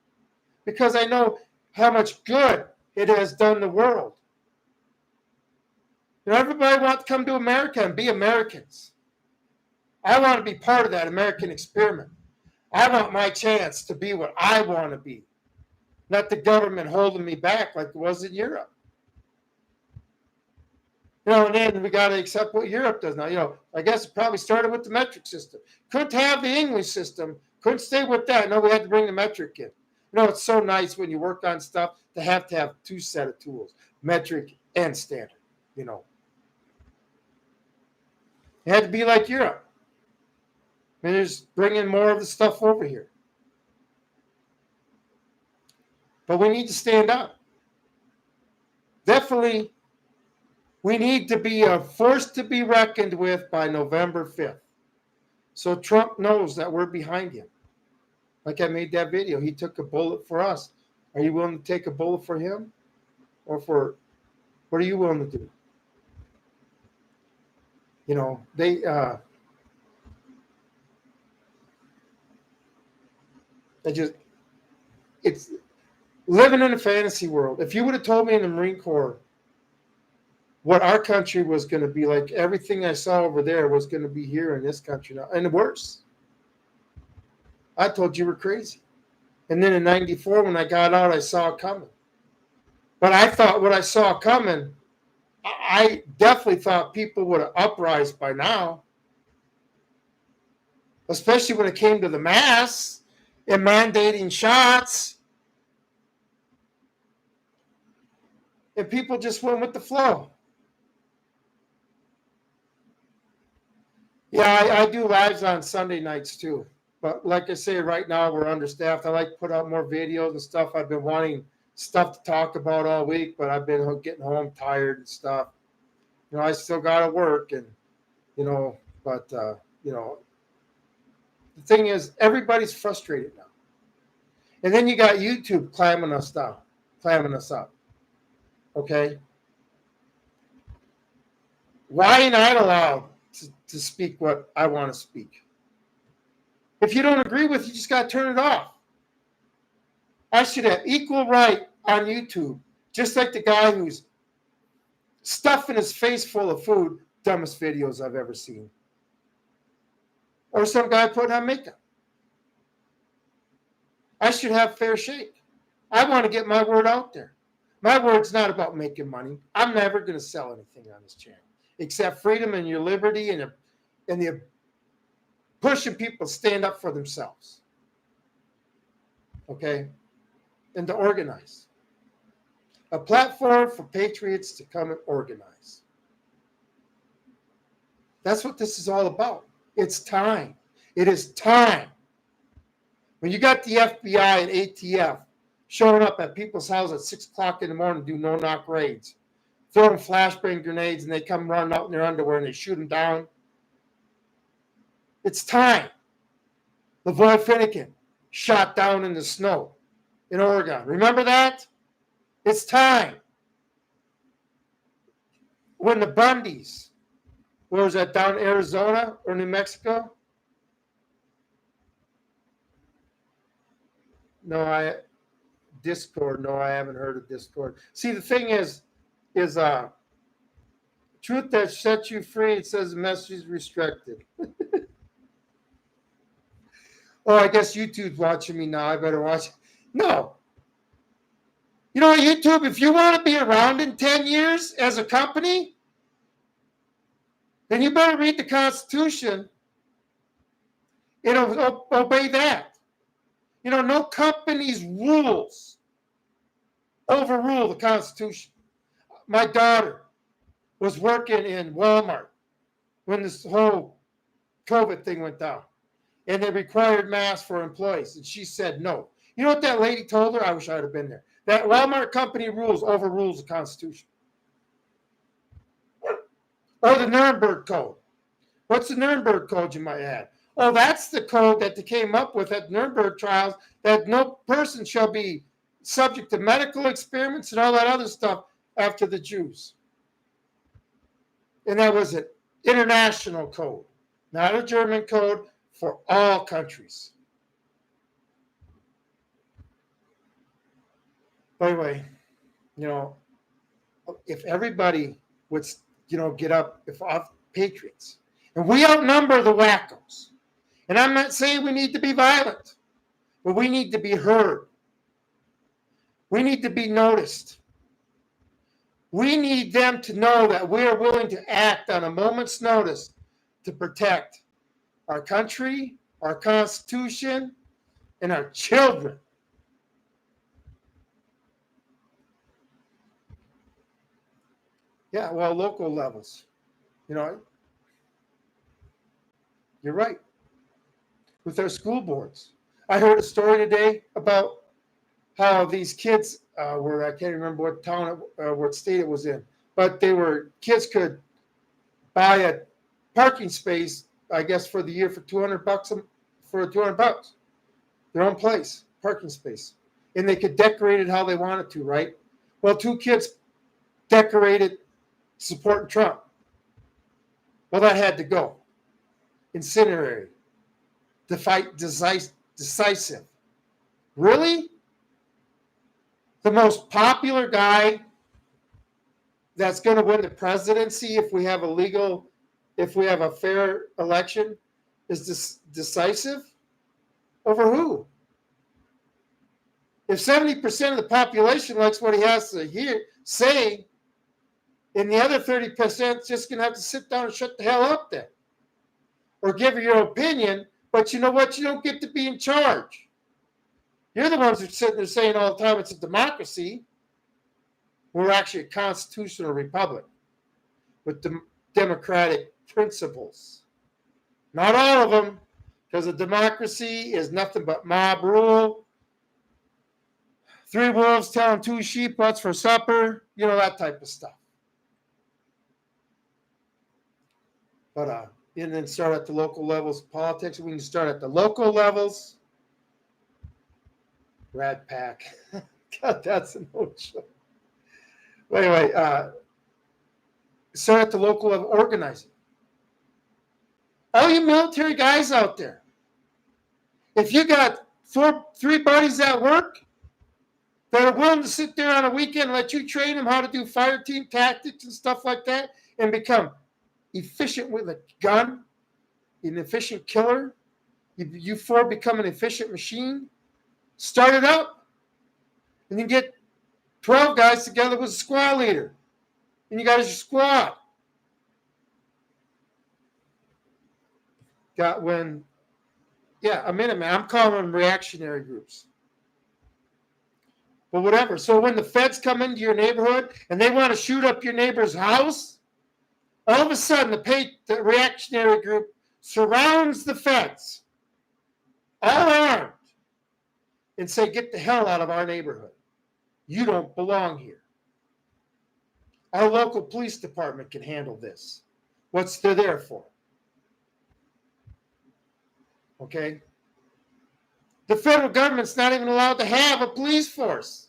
Because I know how much good it has done the world. Everybody wants to come to America and be Americans. I want to be part of that American experiment. I want my chance to be what I want to be, not the government holding me back like it was in Europe. And then we got to accept what Europe does now. I guess it probably started with the metric system. Couldn't have the English system. Couldn't stay with that. No, we had to bring the metric in. It's so nice when you work on stuff to have 2 set of tools, metric and standard. It had to be like Europe. Just bringing more of the stuff over here. But we need to stand up. Definitely, we need to be a force to be reckoned with by November 5th. So Trump knows that we're behind him. Like I made that video. He took a bullet for us. Are you willing to take a bullet for him? Or what are you willing to do? It's living in a fantasy world. If you would have told me in the Marine Corps what our country was going to be like, everything I saw over there was going to be here in this country now, and worse, I told you were crazy. And then in 94, when I got out, I saw it coming. But I thought what I saw coming, I definitely thought people would have uprised by now, especially when it came to the masks and mandating shots. And people just went with the flow. Yeah, I do lives on Sunday nights too. But like I say, right now we're understaffed. I like to put out more videos and stuff. I've been wanting stuff to talk about all week, but I've been getting home tired and stuff. I still got to work, and, but, the thing is, everybody's frustrated now. And then you got YouTube clamming us up. Okay? Why am I allowed to speak what I want to speak? If you don't agree with it, you just got to turn it off. I should have equal right on YouTube, just like the guy who's stuffing his face full of food, dumbest videos I've ever seen. Or some guy putting on makeup. I should have fair shake. I want to get my word out there. My word's not about making money. I'm never going to sell anything on this channel, except freedom and your liberty and the pushing people to stand up for themselves. Okay? And to organize. A platform for patriots to come and organize. That's what this is all about. It's time. It is time. When you got the FBI and ATF showing up at people's houses at 6 o'clock in the morning to do no-knock raids, throwing flashbang grenades, and they come running out in their underwear and they shoot them down. It's time. Lavoy Finnegan shot down in the snow in Oregon. Remember that? It's time. When the Bundys, where was that, down in Arizona or New Mexico? No, I haven't heard of Discord. See, the thing is, is truth that sets you free. It says the message is restricted. Oh, I guess YouTube's watching me now. I better watch. No. You know, YouTube, if you want to be around in 10 years as a company, then you better read the Constitution and obey that. You know, no company's rules overrule the Constitution. My daughter was working in Walmart when this whole COVID thing went down, and they required masks for employees, and she said no. You know what that lady told her? I wish I would have been there. That Walmart company rules overrules the Constitution. Or the Nuremberg Code. What's the Nuremberg Code, you might add? Oh, that's the code that they came up with at Nuremberg trials, that no person shall be subject to medical experiments and all that other stuff after the Jews. And that was an international code, not a German code, for all countries. By the way, you know, if everybody would, you know, get up, if our patriots, and we outnumber the wackos, and I'm not saying we need to be violent, but we need to be heard. We need to be noticed. We need them to know that we are willing to act on a moment's notice to protect our country, our Constitution, and our children. Yeah, well, local levels. You know, you're right. With our school boards. I heard a story today about how these kids were, I can't remember what town, what state it was in, but kids could buy a parking space, I guess, for the year for $200 for $200, their own place, parking space. And they could decorate it how they wanted to, right? Well, two kids decorated supporting Trump. Well, that had to go. Incendiary. The fight decisive. Really? The most popular guy that's going to win the presidency if we have a fair election is decisive? Over who? If 70% of the population likes what he has to say, and the other 30% is just going to have to sit down and shut the hell up then. Or give your opinion, but you know what? You don't get to be in charge. You're the ones who are sitting there saying all the time it's a democracy. We're actually a constitutional republic with democratic principles. Not all of them, because a democracy is nothing but mob rule. 3 wolves telling 2 sheep what's for supper, you know, that type of stuff. But and then start at the local levels of politics. We can start at the local levels. Rat Pack. God, that's an old show. But anyway, start at the local level, organizing. All you military guys out there, if you got 3 buddies at work that are willing to sit there on a weekend and let you train them how to do fire team tactics and stuff like that and become efficient with a gun, an efficient killer, you 4 become an efficient machine, start it up, and then get 12 guys together with a squad leader, and you got your squad. A Minuteman. I'm calling them reactionary groups. But whatever. So when the feds come into your neighborhood and they want to shoot up your neighbor's house, all of a sudden the reactionary group surrounds the feds, all armed, and say, get the hell out of our neighborhood. You don't belong here. Our local police department can handle this. What's they're there for? Okay? The federal government's not even allowed to have a police force.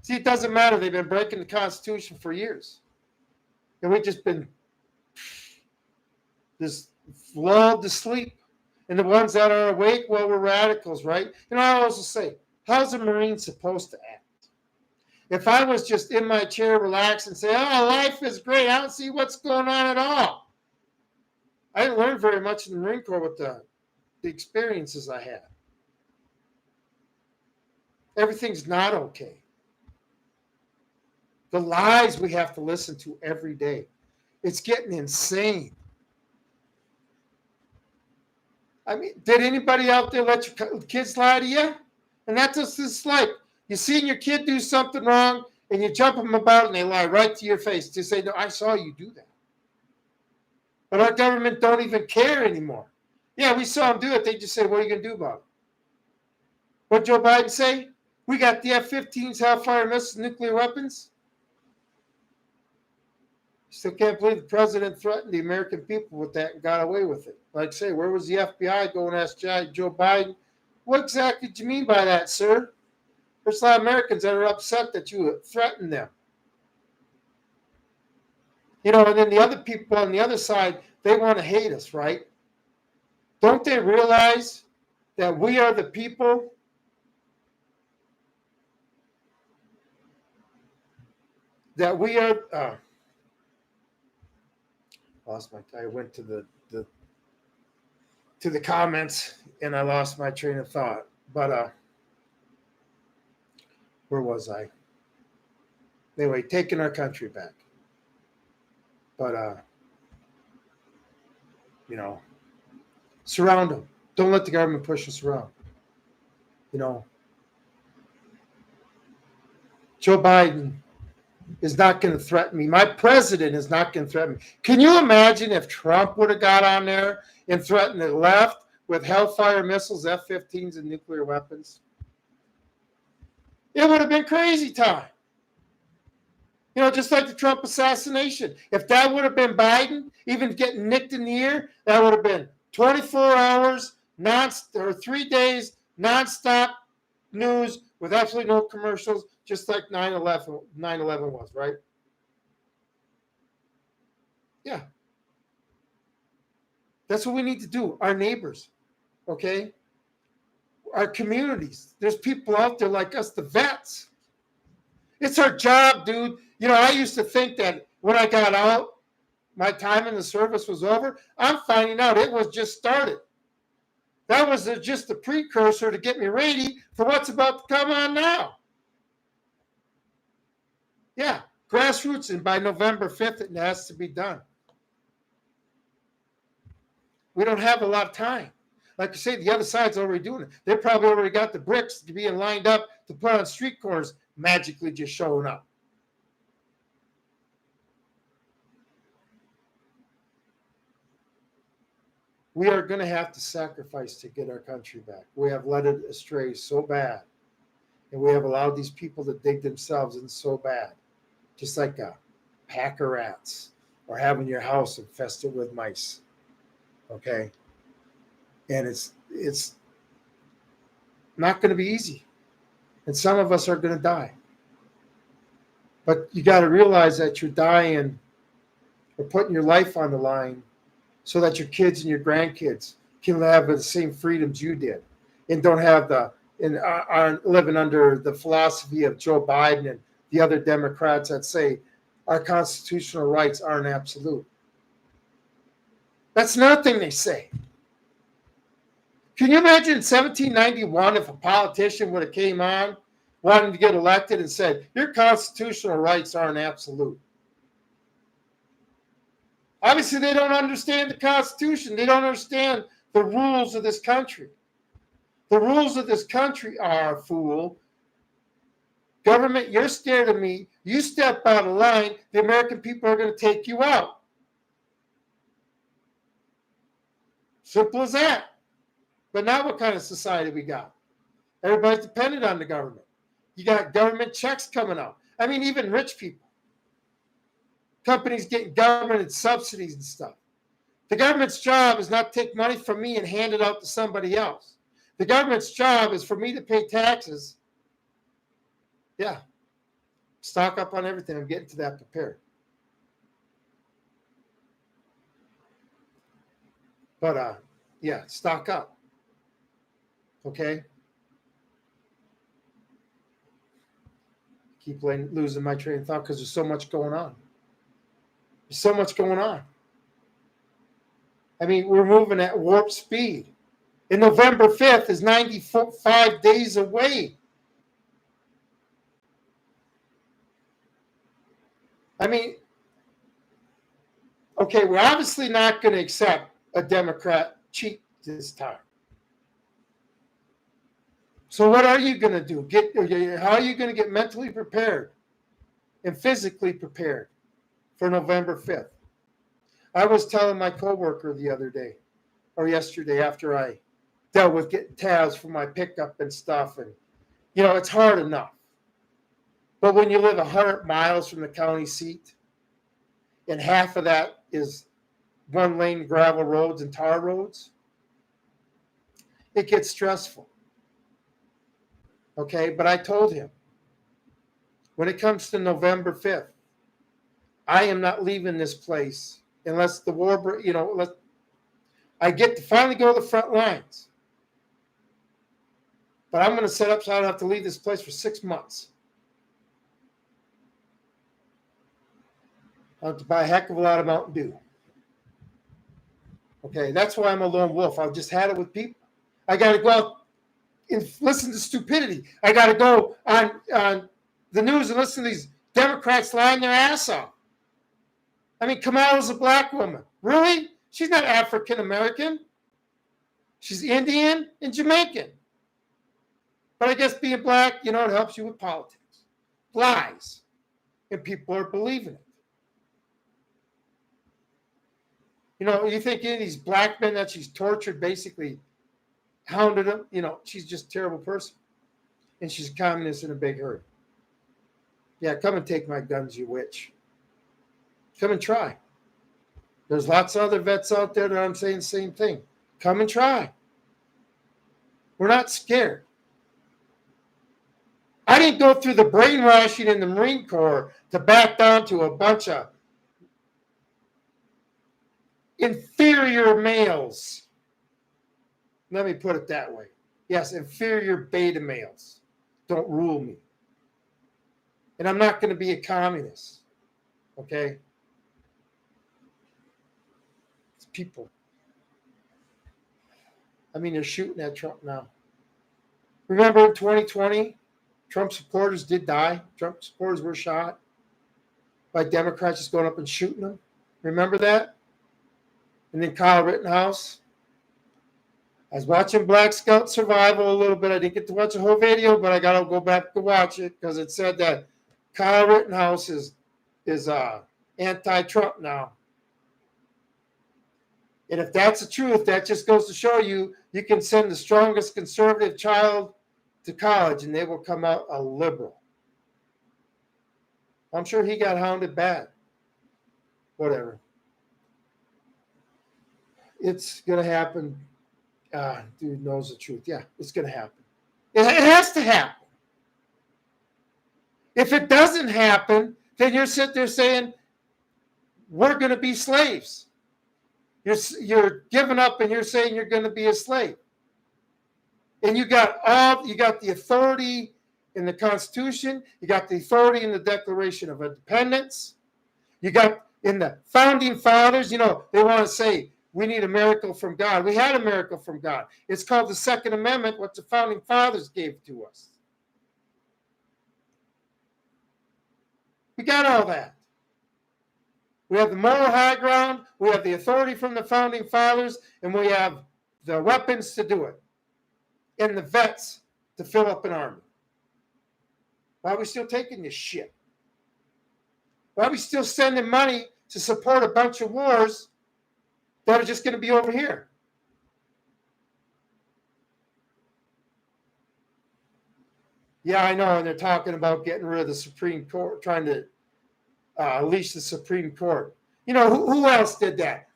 See, it doesn't matter. They've been breaking the Constitution for years. And we've just been just lulled to sleep. And the ones that are awake, well, we're radicals, right? And I also say, how's a Marine supposed to act? If I was just in my chair, relaxed, and say, "Oh, life is great. I don't see what's going on at all." I didn't learn very much in the Marine Corps with the experiences I had. Everything's not okay. The lies we have to listen to every day. It's getting insane. I mean, did anybody out there let your kids lie to you? And that's just like you seen your kid do something wrong and you jump them about and they lie right to your face to say, "No, I saw you do that." But our government don't even care anymore. Yeah, we saw them do it. They just say, "What are you going to do about it?" What Joe Biden say? We got the F-15s, Hellfire missiles, nuclear weapons. Still can't believe the president threatened the American people with that and got away with it. Like I say, where was the FBI going to ask Joe Biden? What exactly did you mean by that, sir? There's a lot of Americans that are upset that you threatened them. You know, and then the other people on the other side, they want to hate us, right? Don't they realize that we are the people that we are? Lost my. I went to the comments and I lost my train of thought. But where was I? Anyway, taking our country back. But you know, surround them. Don't let the government push us around. You know, Joe Biden is not going to threaten me. My president is not going to threaten me. Can you imagine if Trump would have got on there and threatened the left with Hellfire missiles, F-15s, and nuclear weapons? It would have been crazy time. You know, just like the Trump assassination. If that would have been Biden, even getting nicked in the ear, that would have been 24 hours, or 3 days, nonstop news with absolutely no commercials, just like 9/11 was, right? Yeah. That's what we need to do. Our neighbors, okay? Our communities. There's people out there like us, the vets. It's our job, dude. You know, I used to think that when I got out, my time in the service was over. I'm finding out it was just started. That was just a precursor to get me ready for what's about to come on now. Yeah, grassroots, and by November 5th, it has to be done. We don't have a lot of time. Like you say, the other side's already doing it. They probably already got the bricks being lined up to put on street corners, magically just showing up. We are going to have to sacrifice to get our country back. We have led it astray so bad. And we have allowed these people to dig themselves in so bad. Just like a pack of rats or having your house infested with mice. Okay? And it's not going to be easy. And some of us are going to die. But you got to realize that you're dying or putting your life on the line so that your kids and your grandkids can have the same freedoms you did and don't have and aren't living under the philosophy of Joe Biden and the other Democrats that say our constitutional rights aren't absolute. That's nothing they say. Can you imagine in 1791 if a politician would have came on wanting to get elected and said, your constitutional rights aren't absolute? Obviously, they don't understand the Constitution. They don't understand the rules of this country. The rules of this country are, fool, government, you're scared of me. You step out of line, the American people are going to take you out. Simple as that. But now what kind of society we got? Everybody's dependent on the government. You got government checks coming out. I mean, even rich people. Companies getting government subsidies and stuff. The government's job is not to take money from me and hand it out to somebody else. The government's job is for me to pay taxes. Yeah. Stock up on everything. I'm getting to that prepared. But yeah, stock up. Okay? keep losing my train of thought because there's so much going on. There's so much going on. I mean, we're moving at warp speed. And November 5th is 95 days away. I mean, okay, we're obviously not going to accept a Democrat cheat this time. So what are you going to do? How are you going to get mentally prepared and physically prepared for November 5th? I was telling my coworker the other day, or yesterday, after I dealt with getting tabs for my pickup and stuff, and it's hard enough. But when you live 100 miles from the county seat, and half of that is one-lane gravel roads and tar roads, it gets stressful. Okay, but I told him, when it comes to November 5th, I am not leaving this place unless the war, unless I get to finally go to the front lines. But I'm going to set up so I don't have to leave this place for 6 months. I'll have to buy a heck of a lot of Mountain Dew. Okay, that's why I'm a lone wolf. I've just had it with people. I got to go out and listen to stupidity. I got to go on the news and listen to these Democrats lying their ass off. I mean, Kamala's a black woman. Really? She's not African American. She's Indian and Jamaican. But I guess being black, it helps you with politics. Lies. And people are believing it. You think any of these black men that she's tortured, basically hounded them, she's just a terrible person. And she's a communist in a big hurry. Yeah, come and take my guns, you witch. Come and try. There's lots of other vets out there that I'm saying the same thing. Come and try. We're not scared. I didn't go through the brainwashing in the Marine Corps to back down to a bunch of inferior males. Let me put it that way. Yes, inferior beta males. Don't rule me. And I'm not going to be a communist. Okay? It's people. I mean, they're shooting at Trump now. Remember in 2020, Trump supporters did die. Trump supporters were shot by Democrats just going up and shooting them. Remember that? And then Kyle Rittenhouse. I was watching Black Scout Survival a little bit. I didn't get to watch the whole video, but I got to go back to watch it because it said that Kyle Rittenhouse is anti-Trump now. And if that's the truth, that just goes to show you can send the strongest conservative child to college and they will come out a liberal. I'm sure he got hounded bad. Whatever. It's going to happen. Dude knows the truth. Yeah, it's going to happen. It has to happen. If it doesn't happen, then you're sitting there saying, we're going to be slaves. You're giving up and you're saying you're going to be a slave. And you got the authority in the Constitution. You got the authority in the Declaration of Independence. You got in the Founding Fathers, they want to say, we need a miracle from God. We had a miracle from God. It's called the Second Amendment, what the Founding Fathers gave to us. We got all that. We have the moral high ground, we have the authority from the Founding Fathers, and we have the weapons to do it, and the vets to fill up an army. Why are we still taking this shit? Why are we still sending money to support a bunch of wars that are just going to be over here? Yeah, I know, and they're talking about getting rid of the Supreme Court, trying to unleash the Supreme Court. Who else did that?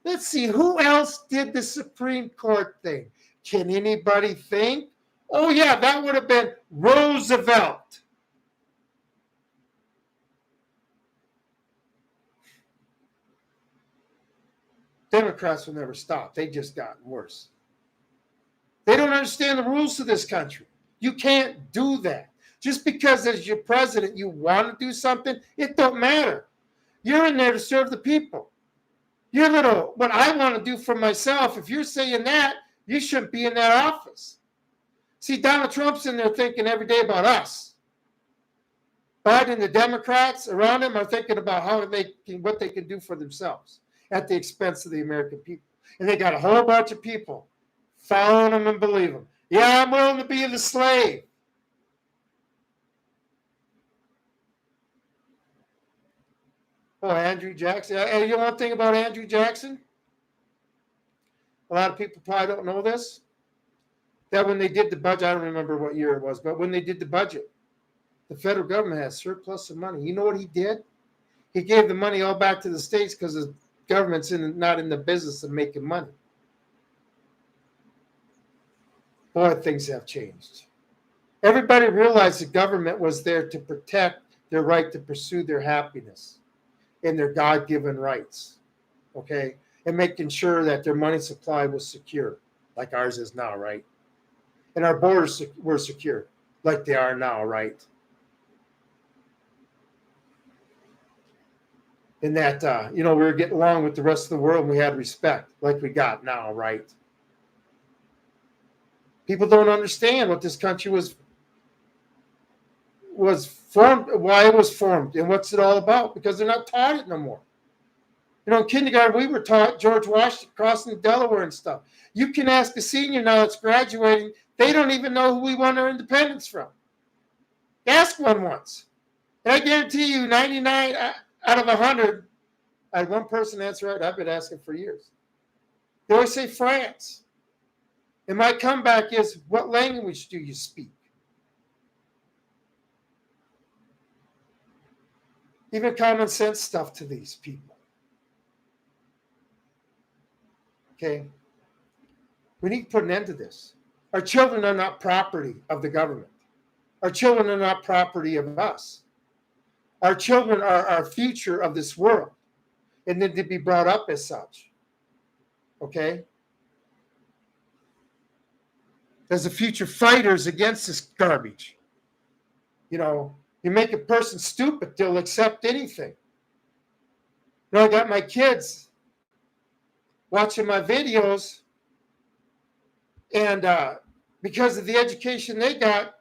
Let's see, who else did the Supreme Court thing? Can anybody think? Oh, yeah, that would have been Roosevelt. Democrats will never stop. They just gotten worse. They don't understand the rules of this country. You can't do that. Just because as your president you want to do something, it don't matter. You're in there to serve the people. Your little, what I want to do for myself, if you're saying that, you shouldn't be in that office. See, Donald Trump's in there thinking every day about us. Biden and the Democrats around him are thinking about what they can do for themselves at the expense of the American people. And they got a whole bunch of people following them and believe them. Yeah, I'm willing to be the slave. Oh, Andrew Jackson. And you know one thing about Andrew Jackson? A lot of people probably don't know this. That when they did the budget, I don't remember what year it was, but when they did the budget, the federal government has surplus of money. You know what he did? He gave the money all back to the states because the government's not in the business of making money. Boy, things have changed. Everybody realized the government was there to protect their right to pursue their happiness and their God-given rights, okay? And making sure that their money supply was secure, like ours is now, right? And our borders were secure, like they are now, right? And that, we were getting along with the rest of the world and we had respect, like we got now, right? People don't understand what this country was formed, why it was formed, and what's it all about, because they're not taught it no more. In kindergarten, we were taught George Washington crossing Delaware and stuff. You can ask a senior now that's graduating, they don't even know who we won our independence from. Ask one once. And I guarantee you 99 out of 100, I had one person answer right. I've been asking for years. They always say France. And my comeback is, what language do you speak? Even common sense stuff to these people. Okay? We need to put an end to this. Our children are not property of the government. Our children are not property of us. Our children are our future of this world and need to be brought up as such. Okay? As the future fighters against this garbage. You make a person stupid, they'll accept anything. I got my kids watching my videos, and because of the education they got,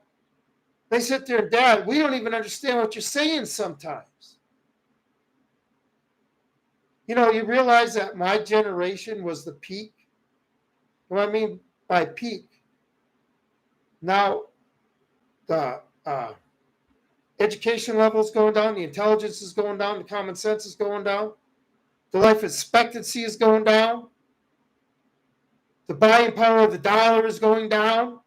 they sit there and, Dad, we don't even understand what you're saying sometimes. You realize that my generation was the peak. What I mean by peak, now the education level is going down, the intelligence is going down, the common sense is going down, the life expectancy is going down, the buying power of the dollar is going down.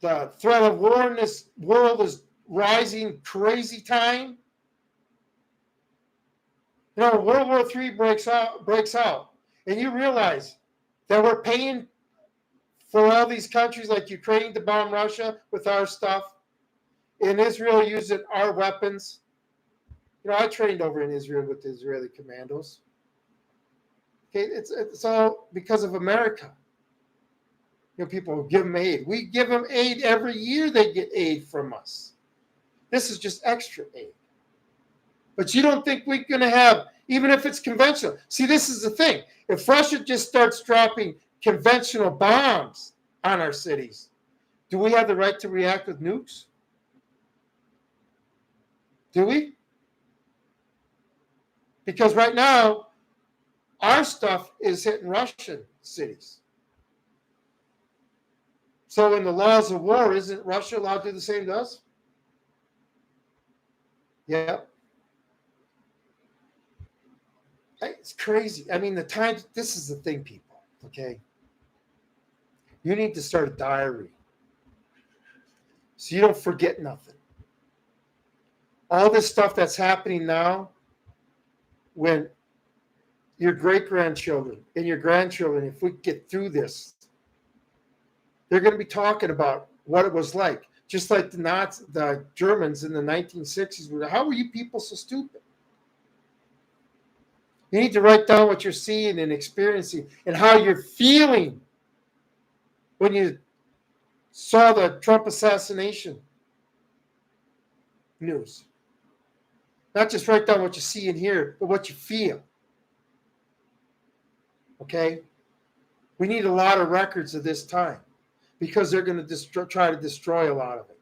The threat of war in this world is rising crazy time. World War III breaks out, and you realize that we're paying for all these countries like Ukraine to bomb Russia with our stuff, and Israel using our weapons. I trained over in Israel with the Israeli commandos. Okay, it's all because of America. People give them aid. We give them aid every year. They get aid from us. This is just extra aid. But you don't think we're going to have, even if it's conventional. See, this is the thing. If Russia just starts dropping conventional bombs on our cities, do we have the right to react with nukes? Do we? Because right now, our stuff is hitting Russian cities. So in the laws of war, isn't Russia allowed to do the same to us? Yep. It's crazy. I mean, this is the thing, people, okay? You need to start a diary so you don't forget nothing. All this stuff that's happening now, when your great-grandchildren and your grandchildren, if we get through this, they're going to be talking about what it was like. Just like the Germans in the 1960s were. How were you people so stupid? You need to write down what you're seeing and experiencing and how you're feeling when you saw the Trump assassination news. Not just write down what you see and hear, but what you feel. Okay? We need a lot of records of this time because they're going to try to destroy a lot of it.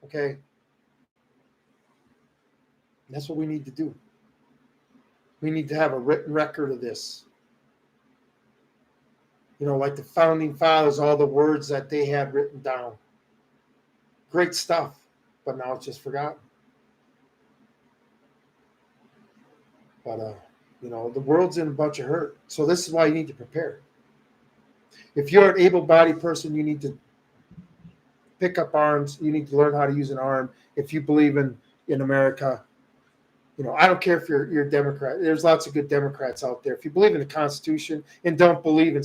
Okay? And that's what we need to do. We need to have a written record of this. You know, like the founding fathers, all the words that they had written down. Great stuff, but now it's just forgotten. But, you know, the world's in a bunch of hurt. So this is why you need to prepare. If you're an able-bodied person, you need to pick up arms. You need to learn how to use an arm. If you believe in America, you know, I don't care if you're a Democrat. There's lots of good Democrats out there. If you believe in the Constitution and don't believe in,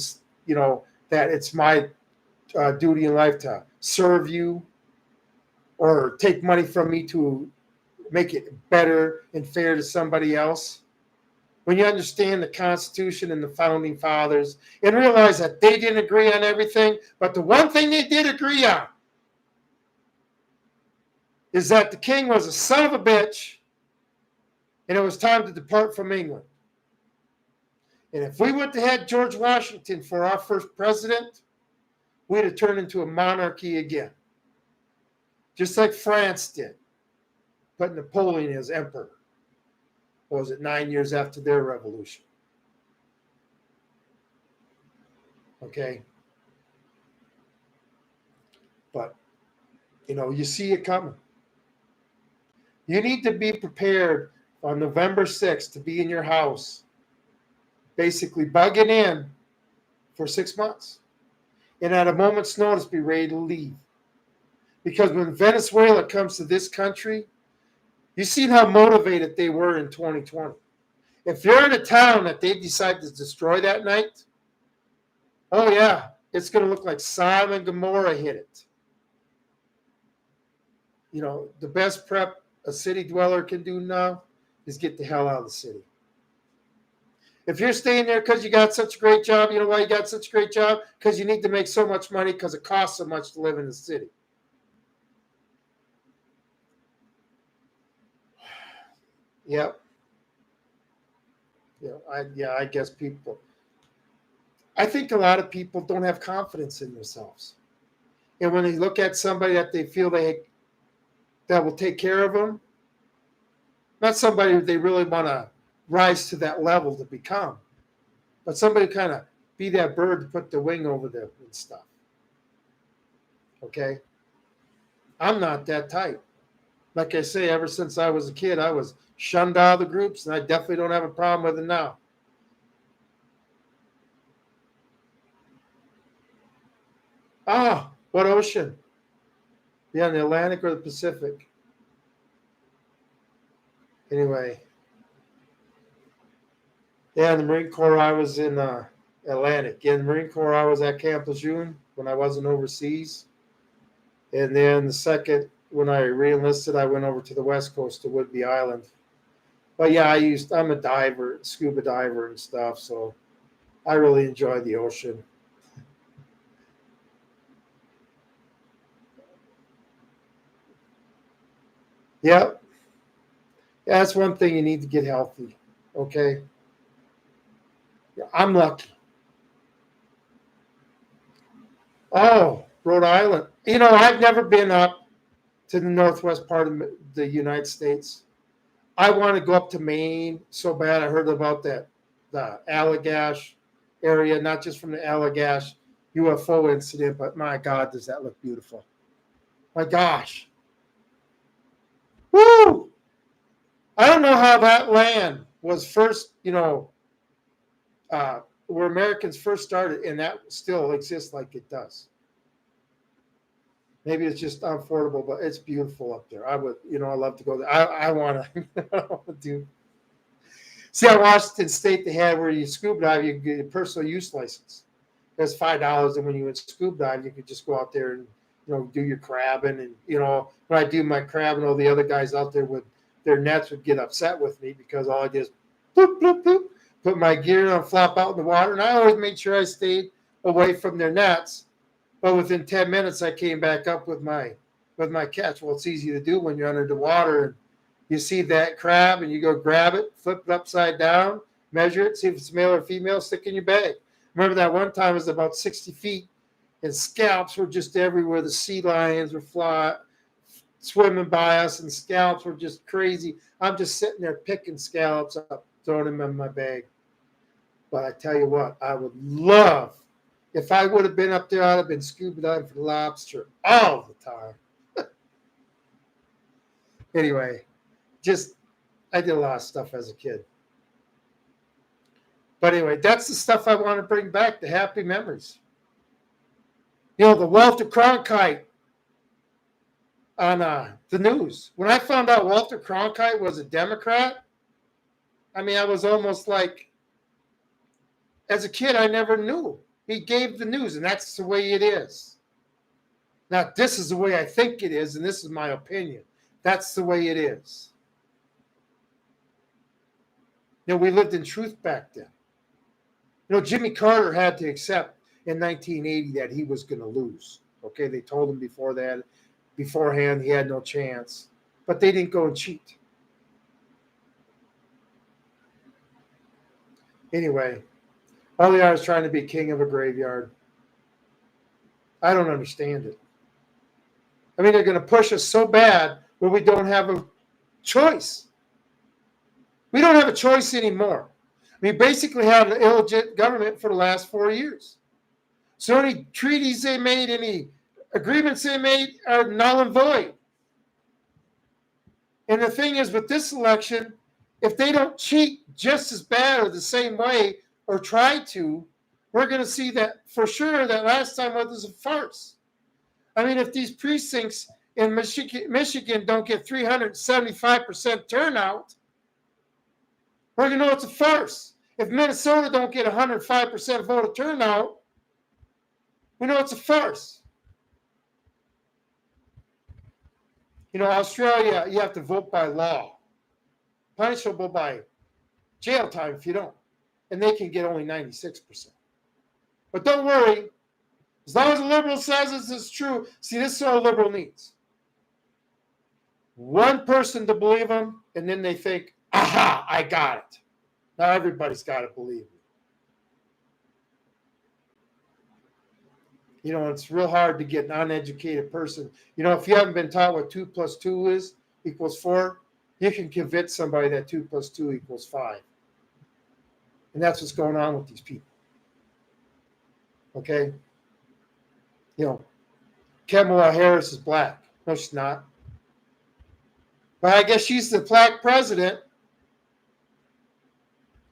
you know, that it's my duty in life to serve you or take money from me to make it better and fair to somebody else. When you understand the Constitution and the founding fathers and realize that they didn't agree on everything, but the one thing they did agree on is that the king was a son of a bitch and it was time to depart from England. And if we would have had George Washington for our first president, we'd have turned into a monarchy again. Just like France did, put Napoleon as emperor. Or was it 9 years after their revolution? Okay. But, you know, you see it coming. You need to be prepared on November 6th to be in your house, basically bugging in for 6 months. And at a moment's notice, be ready to leave. Because when Venezuela comes to this country, you've seen how motivated they were in 2020. If you're in a town that they decide to destroy that night, oh yeah, it's going to look like Sodom and Gomorrah hit it. You know, the best prep a city dweller can do now is get the hell out of the city. If you're staying there because you got such a great job, you know why you got such a great job? Because you need to make so much money because it costs so much to live in the city. Yep. I guess people. I think a lot of people don't have confidence in themselves, and when they look at somebody that they feel that will take care of them, not somebody they really want to rise to that level to become, but somebody kind of be that bird to put the wing over them and stuff. Okay, I'm not that type. Like I say, ever since I was a kid, I was shunned out of the groups, and I definitely don't have a problem with it now. Ah, what ocean? Yeah, the Atlantic or the Pacific? Anyway, yeah, in the Marine Corps, I was in Atlantic. In the Marine Corps, I was at Camp Lejeune when I wasn't overseas. And then the second, when I re-enlisted, I went over to the West Coast to Whidbey Island. But yeah, I'm a diver, scuba diver and stuff, so I really enjoy the ocean. Yep. Yeah, that's one thing you need to get healthy. Okay. Yeah, I'm lucky. Oh, Rhode Island. You know, I've never been up to the northwest part of the United States. I want to go up to Maine so bad. I heard about the Allagash area, not just from the Allagash UFO incident, but my God, does that look beautiful. My gosh. Woo! I don't know how that land was first, where Americans first started, and that still exists like it does. Maybe it's just unaffordable, but it's beautiful up there. I would, I love to go there. I want to do. See, at Washington State, they had where you scuba dive, you get a personal use license. That's $5, and when you went scuba dive, you could just go out there and do your crabbing. And when I do my crabbing, all the other guys out there with their nets would get upset with me because all I did is bloop, bloop, bloop, put my gear on, flop out in the water, and I always made sure I stayed away from their nets. But within 10 minutes, I came back up with my catch. Well, it's easy to do when you're under the water and you see that crab and you go grab it, flip it upside down, measure it, see if it's male or female, stick it in your bag. Remember that one time it was about 60 feet and scalps were just everywhere. The sea lions were swimming by us and scalps were just crazy. I'm just sitting there picking scallops up, throwing them in my bag. But I tell you what, I would love, if I would have been up there, I'd have been scuba diving for lobster all the time. Anyway, I did a lot of stuff as a kid. But anyway, that's the stuff I want to bring back, the happy memories. The Walter Cronkite on the news. When I found out Walter Cronkite was a Democrat, I was almost like, as a kid, I never knew. He gave the news, and that's the way it is. Now, this is the way I think it is, and this is my opinion. That's the way it is. We lived in truth back then. Jimmy Carter had to accept in 1980 that he was going to lose. Okay, they told him beforehand he had no chance, but they didn't go and cheat. Anyway, all they are is trying to be king of a graveyard. I don't understand it. They're going to push us so bad where we don't have a choice. We don't have a choice anymore. We basically had an illegit government for the last 4 years. So any treaties they made, any agreements they made are null and void. And the thing is, with this election, if they don't cheat just as bad or the same way or try to, we're going to see that for sure that last time was a farce. If these precincts in Michigan don't get 375% turnout, we're going to know it's a farce. If Minnesota don't get 105% voter turnout, we know it's a farce. Australia, you have to vote by law. Punishable by jail time if you don't. And they can get only 96%. But don't worry. As long as the liberal says this is true, see, this is all a liberal needs. One person to believe them, and then they think, aha, I got it. Now everybody's got to believe me. It's real hard to get an uneducated person. If you haven't been taught what 2 + 2 equals 4, you can convince somebody that 2 + 2 = 5. And that's what's going on with these people. Okay? Kamala Harris is black. No, she's not. But I guess she's the black president.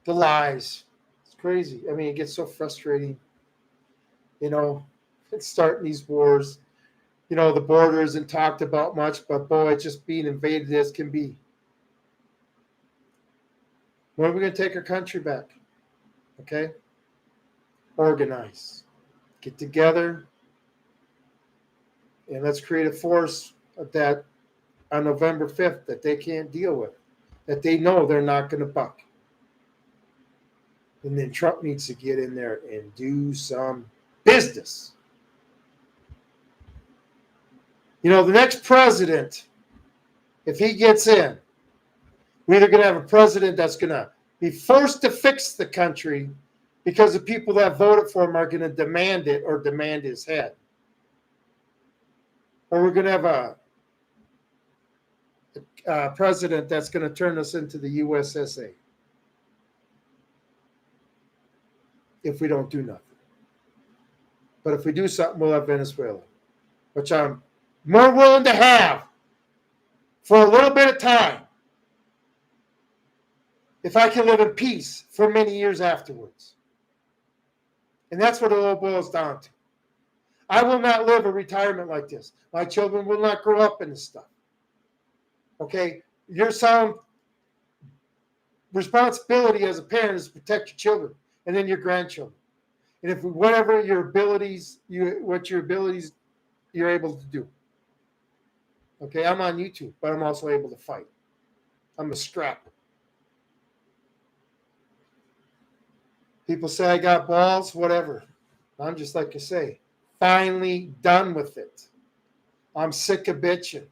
The lies. It's crazy. It gets so frustrating. It's starting these wars. The border isn't talked about much, but boy, just being invaded as can be. When are we going to take our country back? Okay? Organize. Get together. And let's create a force that on November 5th that they can't deal with. That they know they're not going to buck. And then Trump needs to get in there and do some business. The next president, if he gets in, we're either going to have a president that's going to be forced to fix the country because the people that voted for him are going to demand it or demand his head. Or we're going to have a president that's going to turn us into the USSA if we don't do nothing. But if we do something, we'll have Venezuela, which I'm more willing to have for a little bit of time if I can live in peace for many years afterwards. And that's what it all boils down to. I will not live a retirement like this. My children will not grow up in this stuff. Okay? Your sound responsibility as a parent is to protect your children and then your grandchildren. And if whatever your abilities, you're able to do. Okay, I'm on YouTube, but I'm also able to fight. I'm a scrapper. People say I got balls, whatever. I'm just like you say, finally done with it. I'm sick of bitching.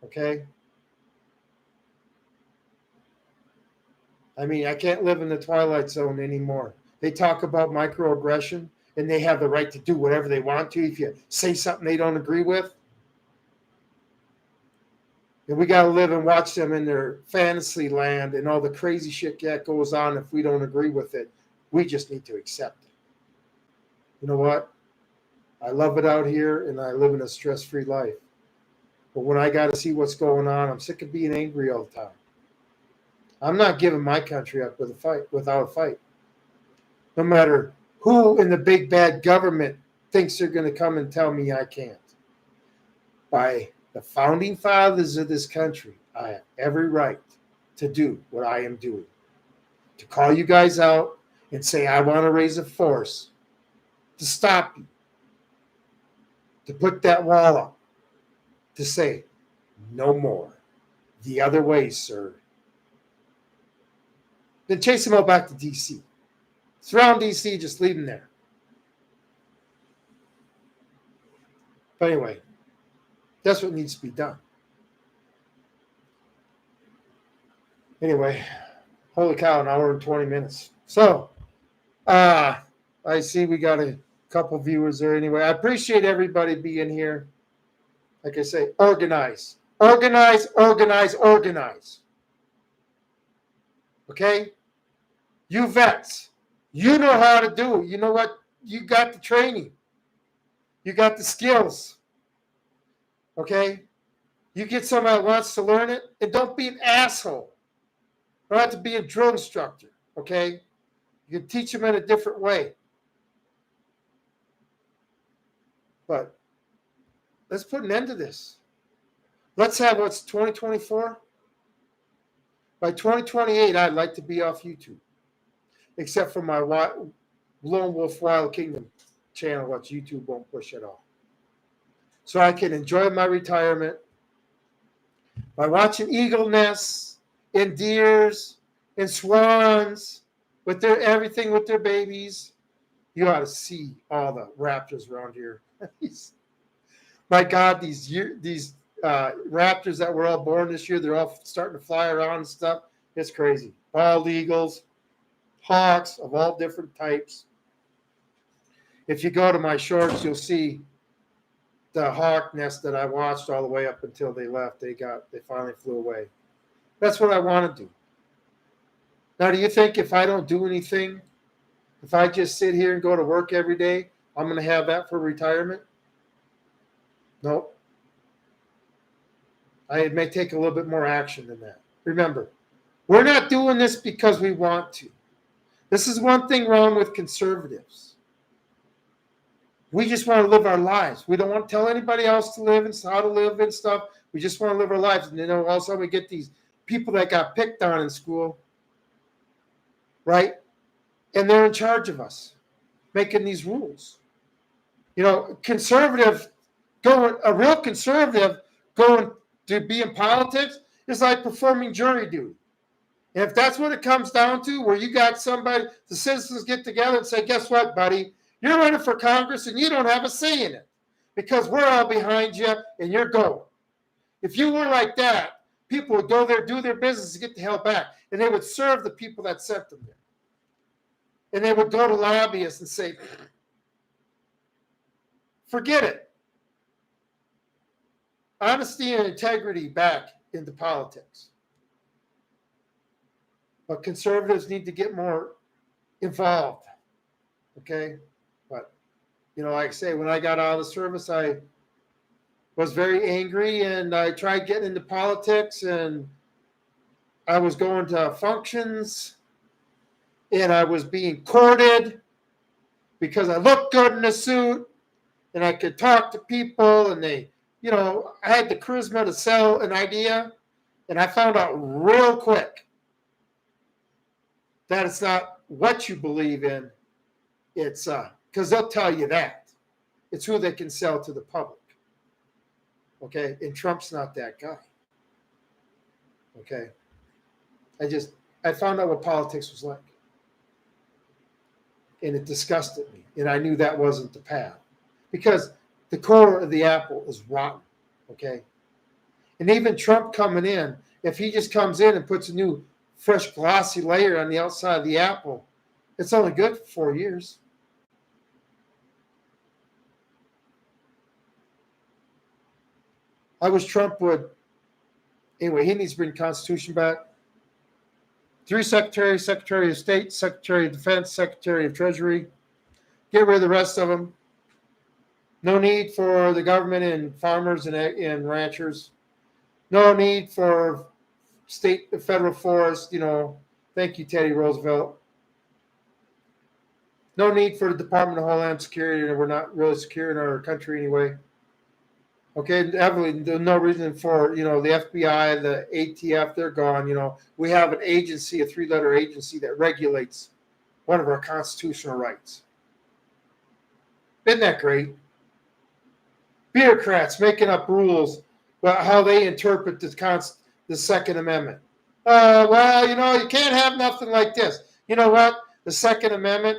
Okay? I mean, I can't live in the twilight zone anymore. They talk about microaggression, and they have the right to do whatever they want to if you say something they don't agree with. And we got to live and watch them in their fantasy land and all the crazy shit that goes on if we don't agree with it. We just need to accept it. You know what? I love it out here and I live in a stress free life. But when I got to see what's going on, I'm sick of being angry all the time. I'm not giving my country up with a fight, without a fight. No matter who in the big bad government thinks they're going to come and tell me I can't. By the founding fathers of this country, I have every right to do what I am doing. To call you guys out and say I want to raise a force to stop you, to put that wall up, to say no more. The other way, sir. Then chase them all back to D.C. Surround D.C., just leave them there. But anyway, that's what needs to be done. Anyway, holy cow, an hour and 20 minutes. So, I see we got a couple viewers there anyway. I appreciate everybody being here. Like I say, organize. Organize, organize, organize. Okay? You vets, you know how to do it. You know what? You got the training. You got the skills. Okay? You get somebody that wants to learn it, and don't be an asshole. You don't have to be a drill instructor. Okay? You can teach them in a different way. But let's put an end to this. Let's have what's 2024? By 2028, I'd like to be off YouTube. Except for my Lone Wolf Wild Kingdom channel, which YouTube won't push at all. So I can enjoy my retirement by watching eagle nests and deers and swans with their everything with their babies. You ought to see all the raptors around here. My God, these raptors that were all born this year, they're all starting to fly around and stuff. It's crazy. Bald eagles, hawks of all different types. If you go to my shorts, you'll see the hawk nest that I watched all the way up until they left. They finally flew away. That's what I want to do. Now, do you think if I don't do anything, if I just sit here and go to work every day, I'm going to have that for retirement? Nope. I may take a little bit more action than that. Remember, we're not doing this because we want to. This is one thing wrong with conservatives. We just want to live our lives. We don't want to tell anybody else to live and how to live and stuff. We just want to live our lives. And all of a sudden we get these people that got picked on in school, right? And they're in charge of us, making these rules. A real conservative going to be in politics is like performing jury duty. And if that's what it comes down to, where you got somebody, the citizens get together and say, guess what, buddy? You're running for Congress and you don't have a say in it because we're all behind you and you're going. If you were like that, people would go there, do their business, and get the hell back. And they would serve the people that sent them there. And they would go to lobbyists and say, forget it. Honesty and integrity back into politics. But conservatives need to get more involved. Okay? But, like I say, when I got out of the service, I was very angry and I tried getting into politics and I was going to functions and I was being courted because I looked good in a suit and I could talk to people and they, I had the charisma to sell an idea, and I found out real quick that it's not what you believe in. It's because they'll tell you that. It's who they can sell to the public. Okay? And Trump's not that guy. Okay? I found out what politics was like. And it disgusted me. And I knew that wasn't the path. Because the core of the apple is rotten. Okay? And even Trump coming in, if he just comes in and puts a new, fresh, glossy layer on the outside of the apple, it's only good for 4 years. I wish Trump would. Anyway, he needs to bring the Constitution back. 3 secretaries: Secretary of State, Secretary of Defense, Secretary of Treasury. Get rid of the rest of them. No need for the government and farmers and ranchers. No need for state and federal forests. Thank you, Teddy Roosevelt. No need for the Department of Homeland Security. We're not really secure in our country anyway. Okay, definitely no reason for, the FBI, the ATF, they're gone. We have an agency, a 3-letter agency that regulates one of our constitutional rights. Isn't that great? Bureaucrats making up rules about how they interpret the Second Amendment. You can't have nothing like this. You know what? The Second Amendment,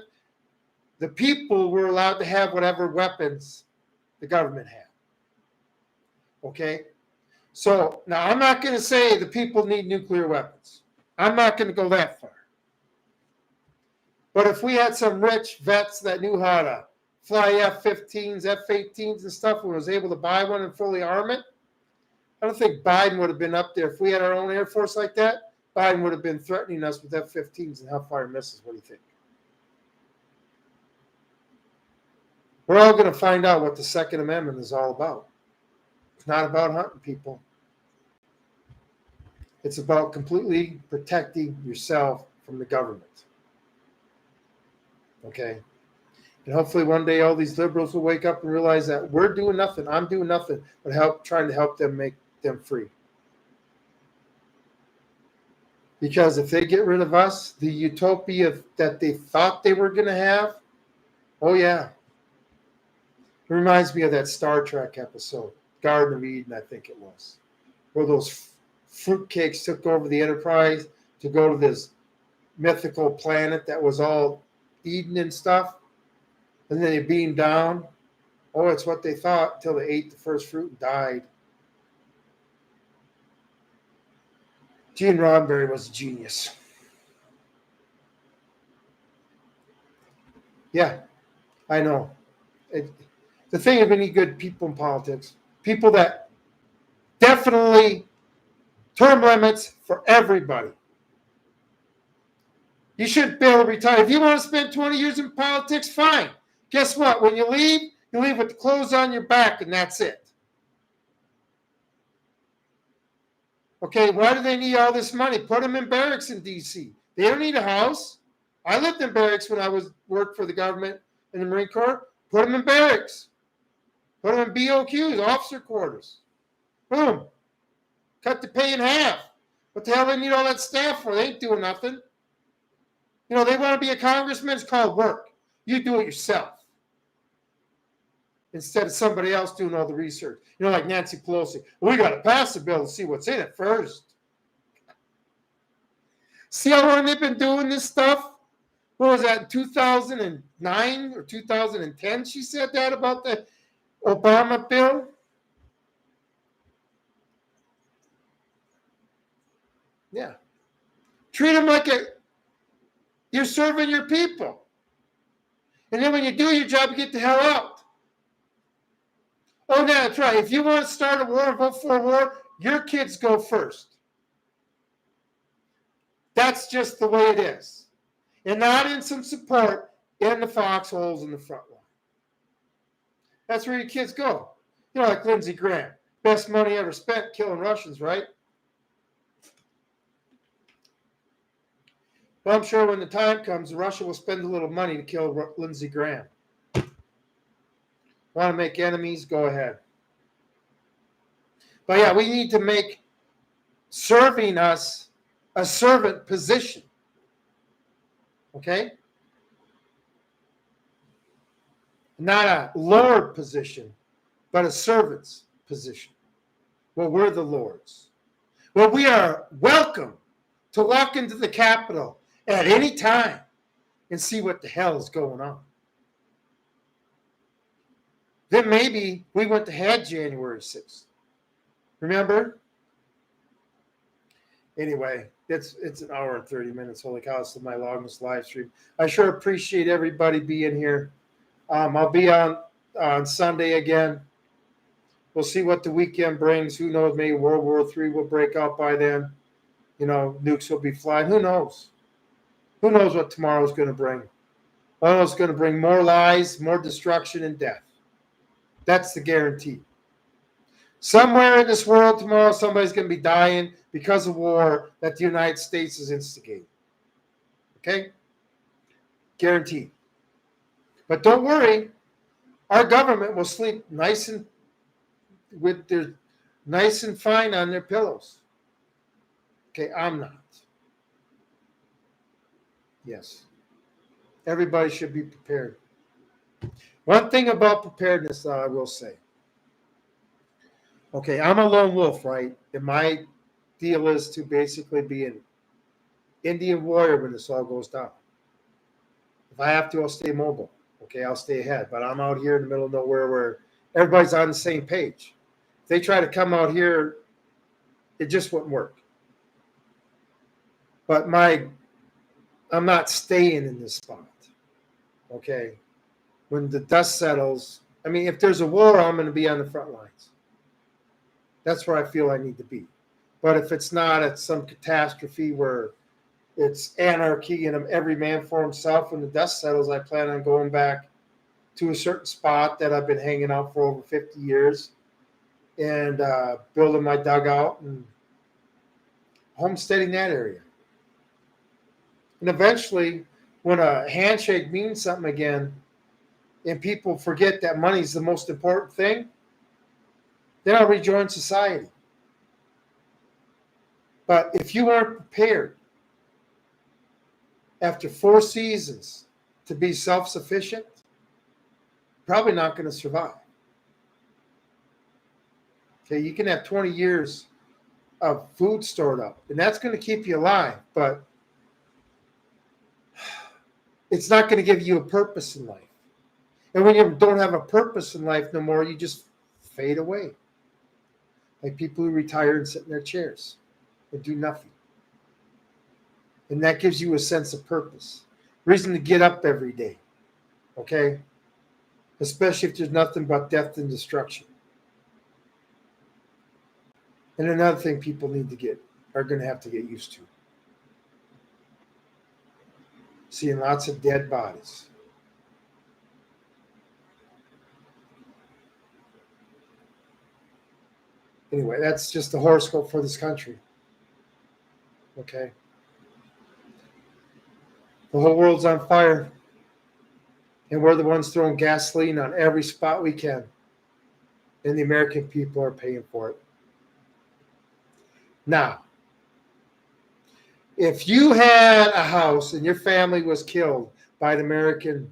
the people were allowed to have whatever weapons the government had. Okay? So now I'm not going to say the people need nuclear weapons. I'm not going to go that far. But if we had some rich vets that knew how to fly F-15s, F-18s and stuff, and was able to buy one and fully arm it, I don't think Biden would have been up there. If we had our own Air Force like that, Biden would have been threatening us with F-15s and Hellfire missiles. What do you think? We're all going to find out what the Second Amendment is all about. It's not about hunting people. It's about completely protecting yourself from the government. Okay? And hopefully one day all these liberals will wake up and realize that we're doing nothing, I'm doing nothing, but trying to help them make them free. Because if they get rid of us, the utopia that they thought they were going to have, oh yeah. It reminds me of that Star Trek episode, Garden of Eden, I think it was, where those fruitcakes took over the Enterprise to go to this mythical planet that was all Eden and stuff. And then they beamed down. Oh, it's what they thought until they ate the first fruit and died. Gene Roddenberry was a genius. Yeah, I know. The thing of any good people in politics, people that definitely term limits for everybody. You shouldn't be able to retire. If you want to spend 20 years in politics, fine. Guess what? When you leave with the clothes on your back, and that's it. Okay, why do they need all this money? Put them in barracks in D.C. They don't need a house. I lived in barracks when I worked for the government in the Marine Corps. Put them in barracks. Put them in BOQs, officer quarters. Boom. Cut the pay in half. What the hell do they need all that staff for? They ain't doing nothing. They want to be a congressman. It's called work. You do it yourself. Instead of somebody else doing all the research. Like Nancy Pelosi. We got to pass the bill to see what's in it first. See how long they've been doing this stuff? What was that, 2009 or 2010? She said that about the Obama bill. Yeah. Treat them like you're serving your people. And then when you do your job, you get the hell out. Oh, no, that's right. If you want to start a war and vote for a war, your kids go first. That's just the way it is. And not in some support in the foxholes in the front line. That's where your kids go. Like Lindsey Graham. Best money ever spent killing Russians, right? Well, I'm sure when the time comes, Russia will spend a little money to kill Lindsey Graham. Want to make enemies? Go ahead. But yeah, we need to make serving us a servant position. Okay? Not a Lord position, but a servant's position. Well, we're the Lord's. Well, we are welcome to walk into the Capitol at any time and see what the hell is going on. Then maybe we went to had January 6th. Remember? Anyway, it's an hour and 30 minutes. Holy cow, this is my longest live stream. I sure appreciate everybody being here. I'll be on Sunday again. We'll see what the weekend brings. Who knows? Maybe World War III will break out by then. You know, nukes will be flying. Who knows? Who knows what tomorrow's going to bring? Oh, it's going to bring more lies, more destruction, and death. That's the guarantee. Somewhere in this world tomorrow, somebody's going to be dying because of war that the United States is instigating. Okay? Guaranteed. But don't worry. Our government will sleep nice and fine on their pillows. Okay, I'm not. Yes. Everybody should be prepared. One thing about preparedness, I will say. Okay, I'm a lone wolf, right? And my deal is to basically be an Indian warrior when this all goes down. If I have to, I'll stay mobile. Okay, I'll stay ahead. But I'm out here in the middle of nowhere where everybody's on the same page. If they try to come out here, it just wouldn't work. But I'm not staying in this spot. Okay? When the dust settles, I mean, if there's a war, I'm going to be on the front lines. That's where I feel I need to be. But if it's not, it's some catastrophe where it's anarchy and every man for himself. When the dust settles, I plan on going back to a certain spot that I've been hanging out for over 50 years and building my dugout and homesteading that area. And eventually, when a handshake means something again and people forget that money is the most important thing, then I'll rejoin society. But if you aren't prepared after 4 seasons to be self-sufficient, probably not going to survive. Okay, you can have 20 years of food stored up, and that's going to keep you alive, but it's not going to give you a purpose in life. And when you don't have a purpose in life no more, you just fade away. Like people who retire and sit in their chairs and do nothing. And that gives you a sense of purpose. Reason to get up every day. Okay? Especially if there's nothing but death and destruction. And another thing people are going to have to get used to. Seeing lots of dead bodies. Anyway, that's just the horoscope for this country. Okay? The whole world's on fire. And we're the ones throwing gasoline on every spot we can. And the American people are paying for it. Now, if you had a house and your family was killed by an American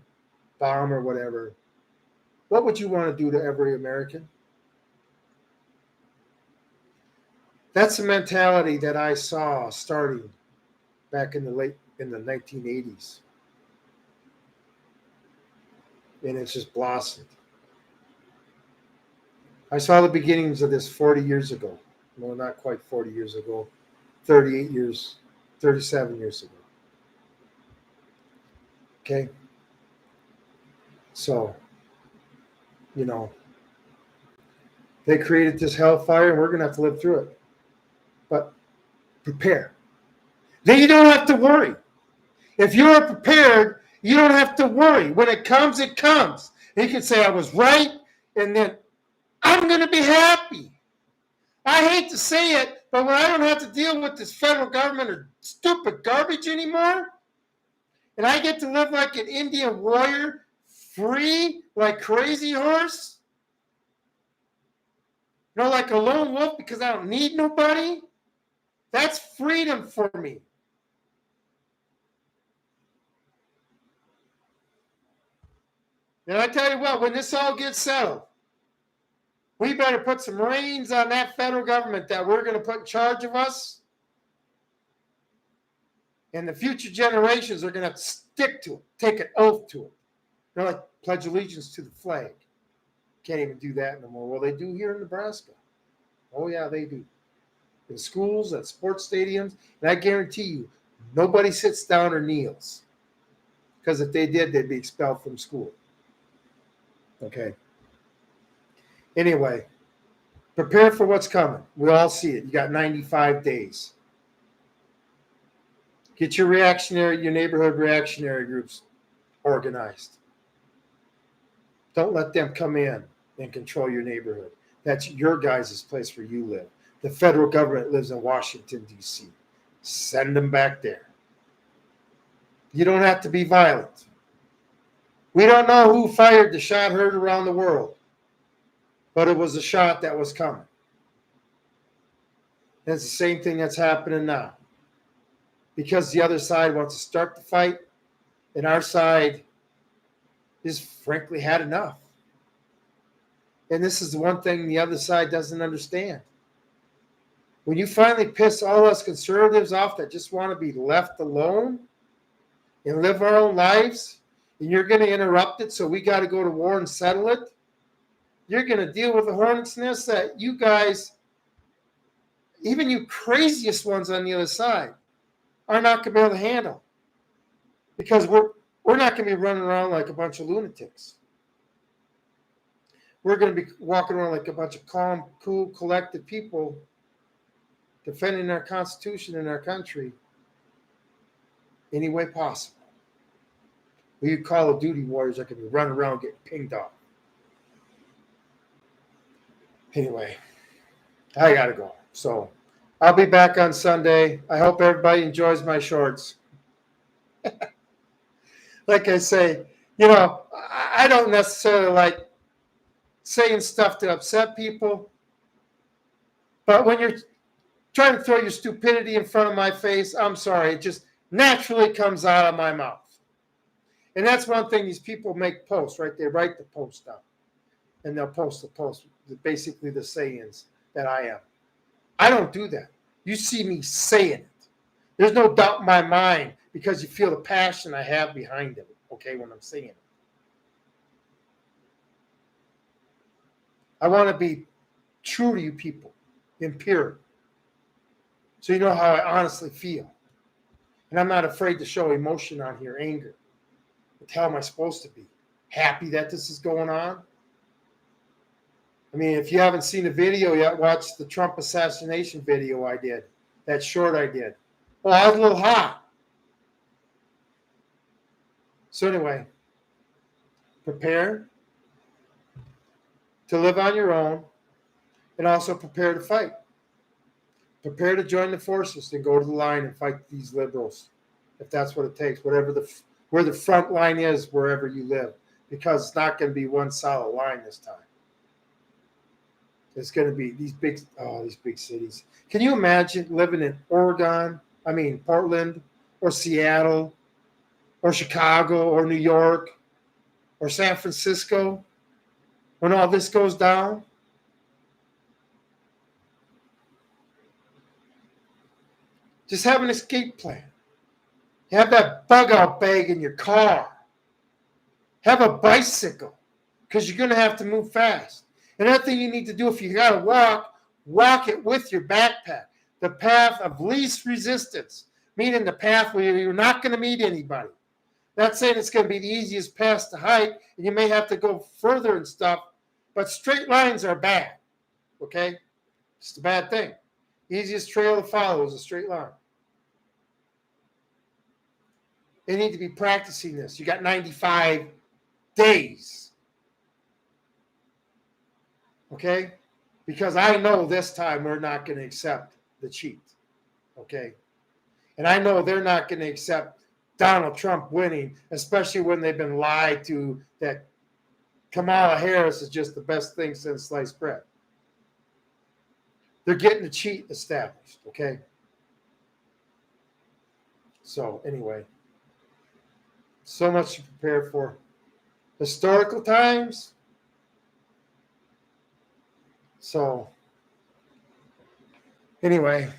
bomb or whatever, what would you want to do to every American? That's the mentality that I saw starting back in the 1980s. And it's just blossomed. I saw the beginnings of this 40 years ago. Well, not quite 40 years ago, 37 years ago. Okay? So, they created this hellfire and we're going to have to live through it. But prepare. Then you don't have to worry. If you're prepared, you don't have to worry. When it comes, it comes. And you can say, I was right, and then I'm going to be happy. I hate to say it, but when I don't have to deal with this federal government or stupid garbage anymore, and I get to live like an Indian warrior, free like Crazy Horse, like a lone wolf because I don't need nobody, that's freedom for me. And I tell you what, when this all gets settled, we better put some reins on that federal government that we're going to put in charge of us. And the future generations are going to stick to it, take an oath to it. They're like, pledge allegiance to the flag. Can't even do that no more. Well, they do here in Nebraska. Oh, yeah, they do. In schools, at sports stadiums, and I guarantee you, nobody sits down or kneels. Because if they did, they'd be expelled from school. Okay. Anyway, prepare for what's coming. We all see it. You got 95 days. Get your neighborhood reactionary groups organized. Don't let them come in and control your neighborhood. That's your guys' place where you live. The federal government lives in Washington, D.C. Send them back there. You don't have to be violent. We don't know who fired the shot heard around the world, but it was a shot that was coming. And it's the same thing that's happening now. Because the other side wants to start the fight, and our side has frankly had enough. And this is the one thing the other side doesn't understand. When you finally piss all us conservatives off that just want to be left alone and live our own lives, and you're going to interrupt it, so we got to go to war and settle it, you're going to deal with the hornet's nest that you guys, even you craziest ones on the other side, are not going to be able to handle. Because we're not going to be running around like a bunch of lunatics. We're going to be walking around like a bunch of calm, cool, collected people defending our Constitution and our country any way possible. We Call of Duty warriors that can be running around getting pinged off. Anyway, I got to go. So I'll be back on Sunday. I hope everybody enjoys my shorts. Like I say, I don't necessarily like saying stuff to upset people. But when you're trying to throw your stupidity in front of my face, I'm sorry. It just naturally comes out of my mouth. And that's one thing these people make posts, right? They write the post down. And they'll post the post, basically the sayings that I am. I don't do that. You see me saying it. There's no doubt in my mind because you feel the passion I have behind it, okay, when I'm saying it. I want to be true to you people and pure. So you know how I honestly feel. And I'm not afraid to show emotion on here, anger. What the hell am I supposed to be? Happy that this is going on? I mean, if you haven't seen the video yet, watch the Trump assassination video I did. That short I did. Well, I was a little hot. So anyway, prepare to live on your own and also prepare to fight. Prepare to join the forces and go to the line and fight these liberals, if that's what it takes, where the front line is, wherever you live, because it's not going to be one solid line this time. It's going to be these big cities. Can you imagine living in Portland, or Seattle, or Chicago, or New York, or San Francisco, when all this goes down? Just have an escape plan. Have that bug out bag in your car. Have a bicycle, because you're going to have to move fast. Another thing you need to do, if you got to walk it with your backpack. The path of least resistance, meaning the path where you're not going to meet anybody. Not saying it's going to be the easiest path to hike, and you may have to go further and stuff, but straight lines are bad, okay? It's a bad thing. Easiest trail to follow is a straight line. They need to be practicing this. You got 95 days. Okay? Because I know this time we're not going to accept the cheat. Okay? And I know they're not going to accept Donald Trump winning, especially when they've been lied to that Kamala Harris is just the best thing since sliced bread. They're getting the cheat established. Okay? So, anyway. So much to prepare for. Historical times. So, anyway,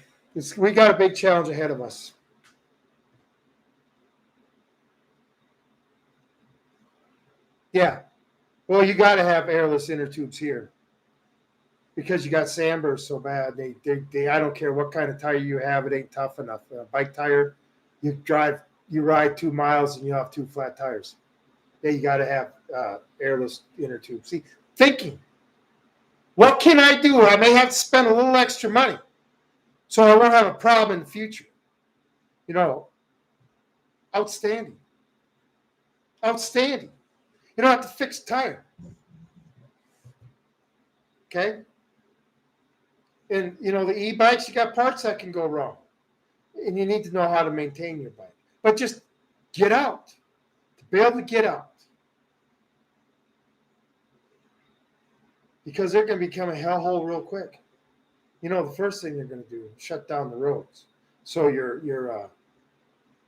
we got a big challenge ahead of us. Yeah. Well, you got to have airless inner tubes here because you got sandburrs so bad. They I don't care what kind of tire you have, it ain't tough enough. A bike tire, you ride 2 miles and you have 2 flat tires. Yeah, you got to have airless inner tubes. See, thinking, what can I do? I may have to spend a little extra money so I won't have a problem in the future. You know, outstanding. Outstanding. You don't have to fix a tire. Okay? And, the e-bikes, you got parts that can go wrong. And you need to know how to maintain your bike. But just get out. To be able to get out. Because they're going to become a hellhole real quick. The first thing they're going to do is shut down the roads. So your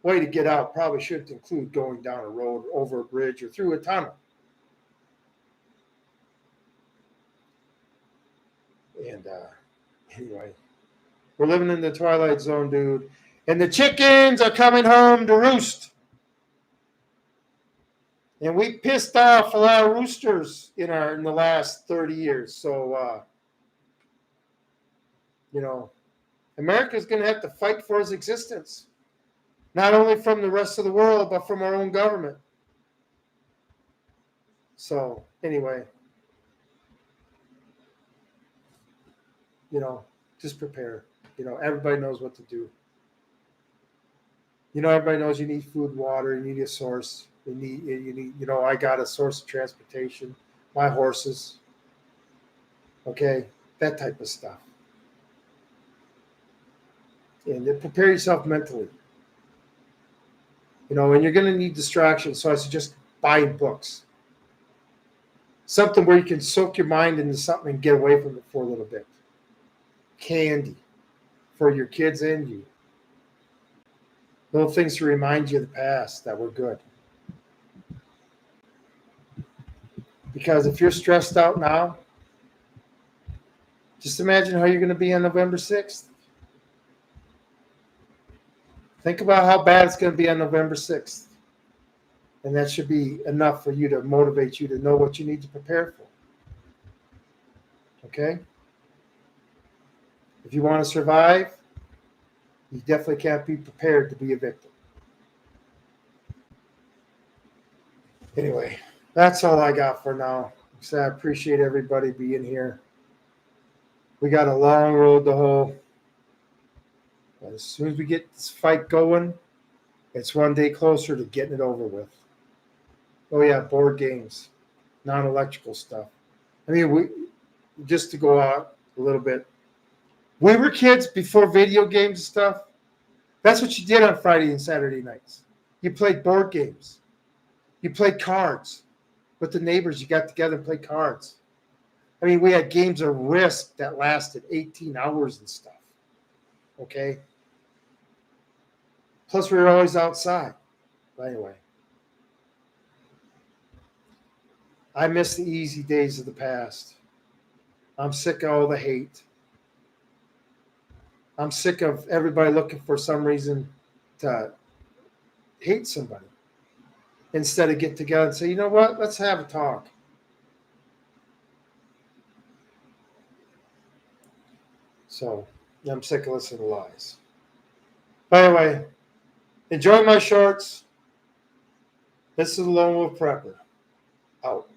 way to get out probably should include going down a road, over a bridge, or through a tunnel. And anyway, we're living in the twilight zone, dude. And the chickens are coming home to roost. And we pissed off a lot of roosters in the last 30 years. So, America's going to have to fight for its existence. Not only from the rest of the world, but from our own government. So, anyway, just prepare. Everybody knows what to do. Everybody knows you need food, water, you need a source. You need, I got a source of transportation, my horses. Okay, that type of stuff. And then prepare yourself mentally. And you're going to need distractions. So I suggest buying books. Something where you can soak your mind into something and get away from it for a little bit. Candy for your kids and you. Little things to remind you of the past that were good. Because if you're stressed out now, just imagine how you're going to be on November 6th. Think about how bad it's going to be on November 6th. And that should be enough for you to motivate you to know what you need to prepare for. Okay? If you want to survive, you definitely can't be prepared to be a victim. Anyway, that's all I got for now. So I appreciate everybody being here. We got a long road to hoe. But as soon as we get this fight going, it's one day closer to getting it over with. Oh yeah, board games, non-electrical stuff. I mean, just to go out a little bit. We were kids before video games and stuff. That's what you did on Friday and Saturday nights. You played board games. You played cards. With the neighbors, you got together and played cards. I mean, we had games of Risk that lasted 18 hours and stuff. Okay? Plus, we were always outside. But anyway. I miss the easy days of the past. I'm sick of all the hate. I'm sick of everybody looking for some reason to hate somebody. Instead of get together and say, you know what, let's have a talk. So I'm sick of listening to lies. By the way, enjoy my shorts. This is the Lone Wolf Prepper. Out.